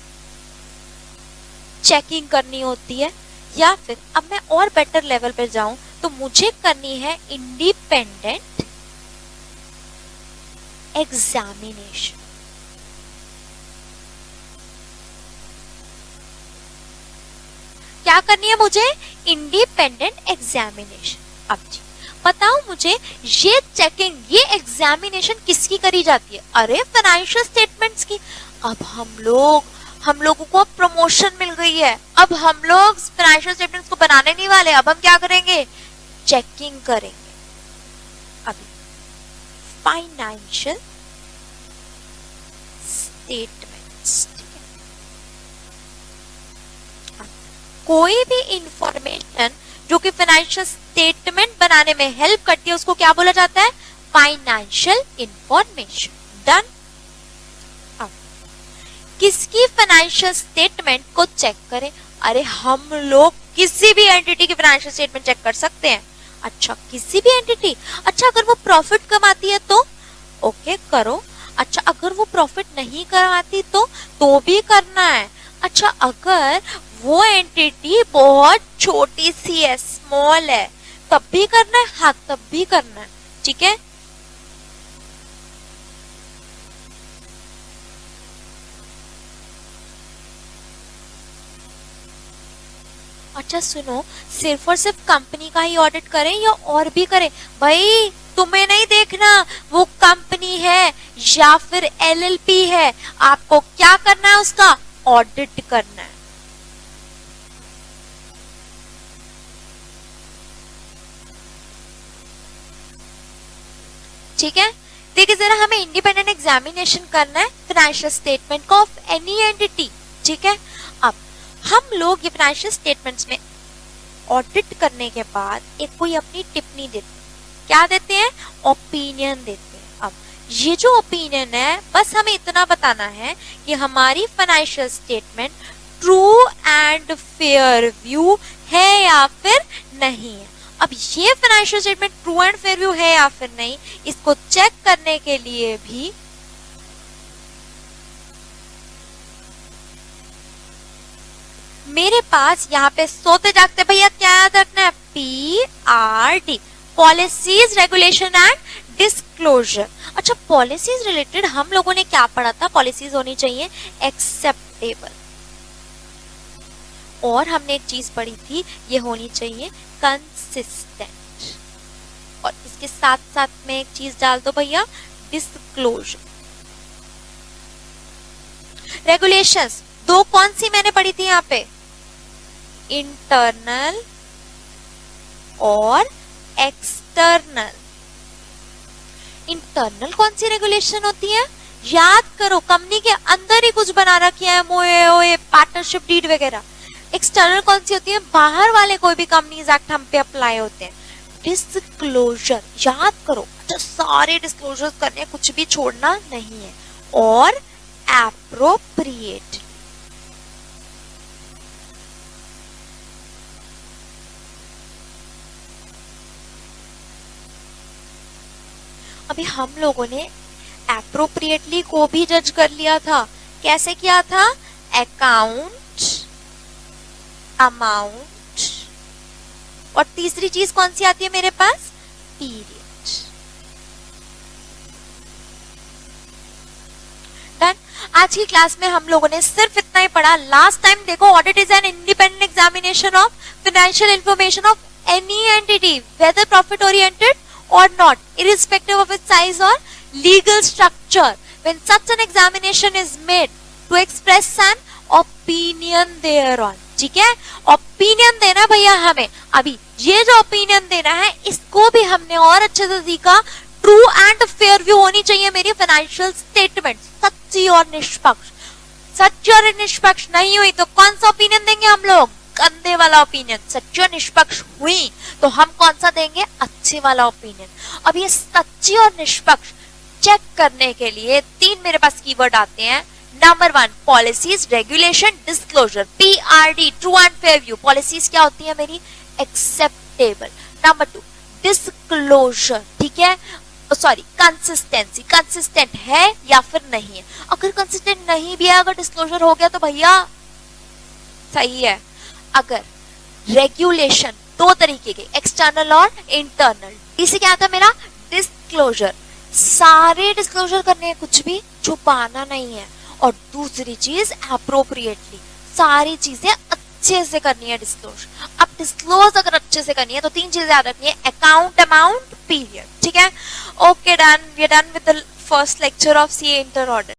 चेकिंग करनी होती है, या फिर अब मैं और बेटर लेवल पर जाऊं तो मुझे करनी है इंडिपेंडेंट एग्जामिनेशन। क्या करनी है मुझे? Independent examination. अब जी बताओ मुझे, ये चेकिंग, ये एग्जामिनेशन किसकी करी जाती है? अरे फाइनेंशियल स्टेटमेंट्स की। अब हम लोगों को प्रमोशन मिल गई है, अब हम लोग फाइनेंशियल स्टेटमेंट्स को बनाने नहीं वाले, अब हम क्या करेंगे? चेकिंग करेंगे। अभी फाइनेंशियल स्टेटमेंट्स, ठीक है, कोई भी इंफॉर्मेशन जो कि फाइनेंशियल स्टेटमेंट बनाने में हेल्प करती है उसको क्या बोला जाता है? Financial information. डन। किसकी फाइनेंशियल स्टेटमेंट को चेक करें? अरे हम लोग किसी भी एंटिटी की फाइनेंशियल स्टेटमेंट चेक कर सकते हैं। अच्छा किसी भी एंटिटी, अच्छा अगर वो प्रॉफिट कमाती है तो ओके करो। अच्छा अगर वो प्रॉफिट नहीं कमाती तो भी करना है। अच्छा अगर वो एंटिटी बहुत छोटी सी है, स्मॉल है, तब भी करना है? हाँ तब भी करना है। ठीक है, अच्छा सुनो, सिर्फ और सिर्फ कंपनी का ही ऑडिट करें या और भी करें? भाई तुम्हें नहीं देखना वो कंपनी है या फिर एलएलपी है, आपको क्या करना है? उसका ऑडिट करना है। ठीक है, देखिए जरा, हमें इंडिपेंडेंट एग्जामिनेशन करना है फाइनेंशियल स्टेटमेंट का ऑफ एनी एंटिटी। ठीक है, अब हम लोग ये फाइनेंशियल स्टेटमेंट्स में ऑडिट करने के बाद एक कोई अपनी टिप्पणी देते हैं। क्या देते हैं? ओपिनियन देते हैं। अब ये जो ओपिनियन है, बस हमें इतना बताना है कि हमारी financial statement true and fair view है या फिर नहीं है। अब ये financial statement true and fair view है या फिर नहीं, इसको चेक करने के लिए भी मेरे पास यहाँ पे सोते जागते भैया क्या याद रखना है? PRD, policies regulation and disclosure. अच्छा पॉलिसीज रिलेटेड हम लोगों ने क्या पढ़ा था? पॉलिसीज होनी चाहिए एक्सेप्टेबल, और हमने एक चीज पढ़ी थी, ये होनी चाहिए कंसिस्टेंट, और इसके साथ साथ में एक चीज डाल दो भैया, डिस्क्लोजर। रेगुलेशंस दो कौन सी मैंने पढ़ी थी यहाँ पे? इंटरनल और एक्सटर्नल। इंटरनल कौन सी रेगुलेशन होती है? याद करो, कंपनी के अंदर ही कुछ बना रखा है, मोए पार्टनरशिप डीड वगैरह। एक्सटर्नल कौन सी होती है? बाहर वाले कोई भी कंपनीज एक्ट हम पे अप्लाई होते हैं। डिस्क्लोजर याद करो, अच्छा सारे डिस्क्लोजर्स करने, कुछ भी छोड़ना नहीं है। और एप्रोप्रिएट, अभी हम लोगों ने एप्रोप्रिएटली को भी जज कर लिया था। कैसे किया था? अकाउंट, अमाउंट, और तीसरी चीज कौन सी आती है मेरे पास? पीरियड। डन। आज की क्लास में हम लोगों ने सिर्फ इतना ही पढ़ा। लास्ट टाइम देखो, audit is an independent examination of financial information of any entity, weather profit oriented or not, irrespective of its size or legal structure. When such an examination is made to express an opinion thereon. ठीक है, opinion देना भैया हमें। अभी ये जो opinion देना है, इसको भी हमने और अच्छे से सीखा। ट्रू एंड फेयर व्यू होनी चाहिए मेरी फाइनेंशियल स्टेटमेंट, सच्ची और निष्पक्ष। सच्ची और निष्पक्ष नहीं हुई तो कौन सा ओपिनियन देंगे हम लोग? गंदे वाला ओपिनियन। सच्ची और निष्पक्ष हुई तो हम कौन सा देंगे? अच्छे वाला ओपिनियन। अब ये सच्ची और निष्पक्ष चेक करने के लिए तीन मेरे पास कीवर्ड आते हैं। Number 1 policies, regulation, disclosure. PRD true and fair view, policies क्या होती है मेरी? एक्सेप्टेबल। नंबर 2 डिस्क्लोजर, ठीक है, सॉरी कंसिस्टेंसी, कंसिस्टेंट है या फिर नहीं है। अगर कंसिस्टेंट नहीं भी है, अगर डिस्क्लोजर हो गया तो भैया सही है। अगर रेगुलेशन दो तरीके के, एक्सटर्नल और इंटरनल, इसे क्या था मेरा? डिस्क्लोजर, सारे डिस्क्लोजर करने हैं, कुछ भी छुपाना नहीं है। और दूसरी चीज एप्रोप्रिएटली, सारी चीजें अच्छे से करनी है डिस्क्लोजर। अब डिस्क्लोज अगर अच्छे से करनी है तो तीन चीजें याद रखनी है, अकाउंट, अमाउंट, पीरियड। ठीक है, okay done, we are done with the first lecture of CA inter audit.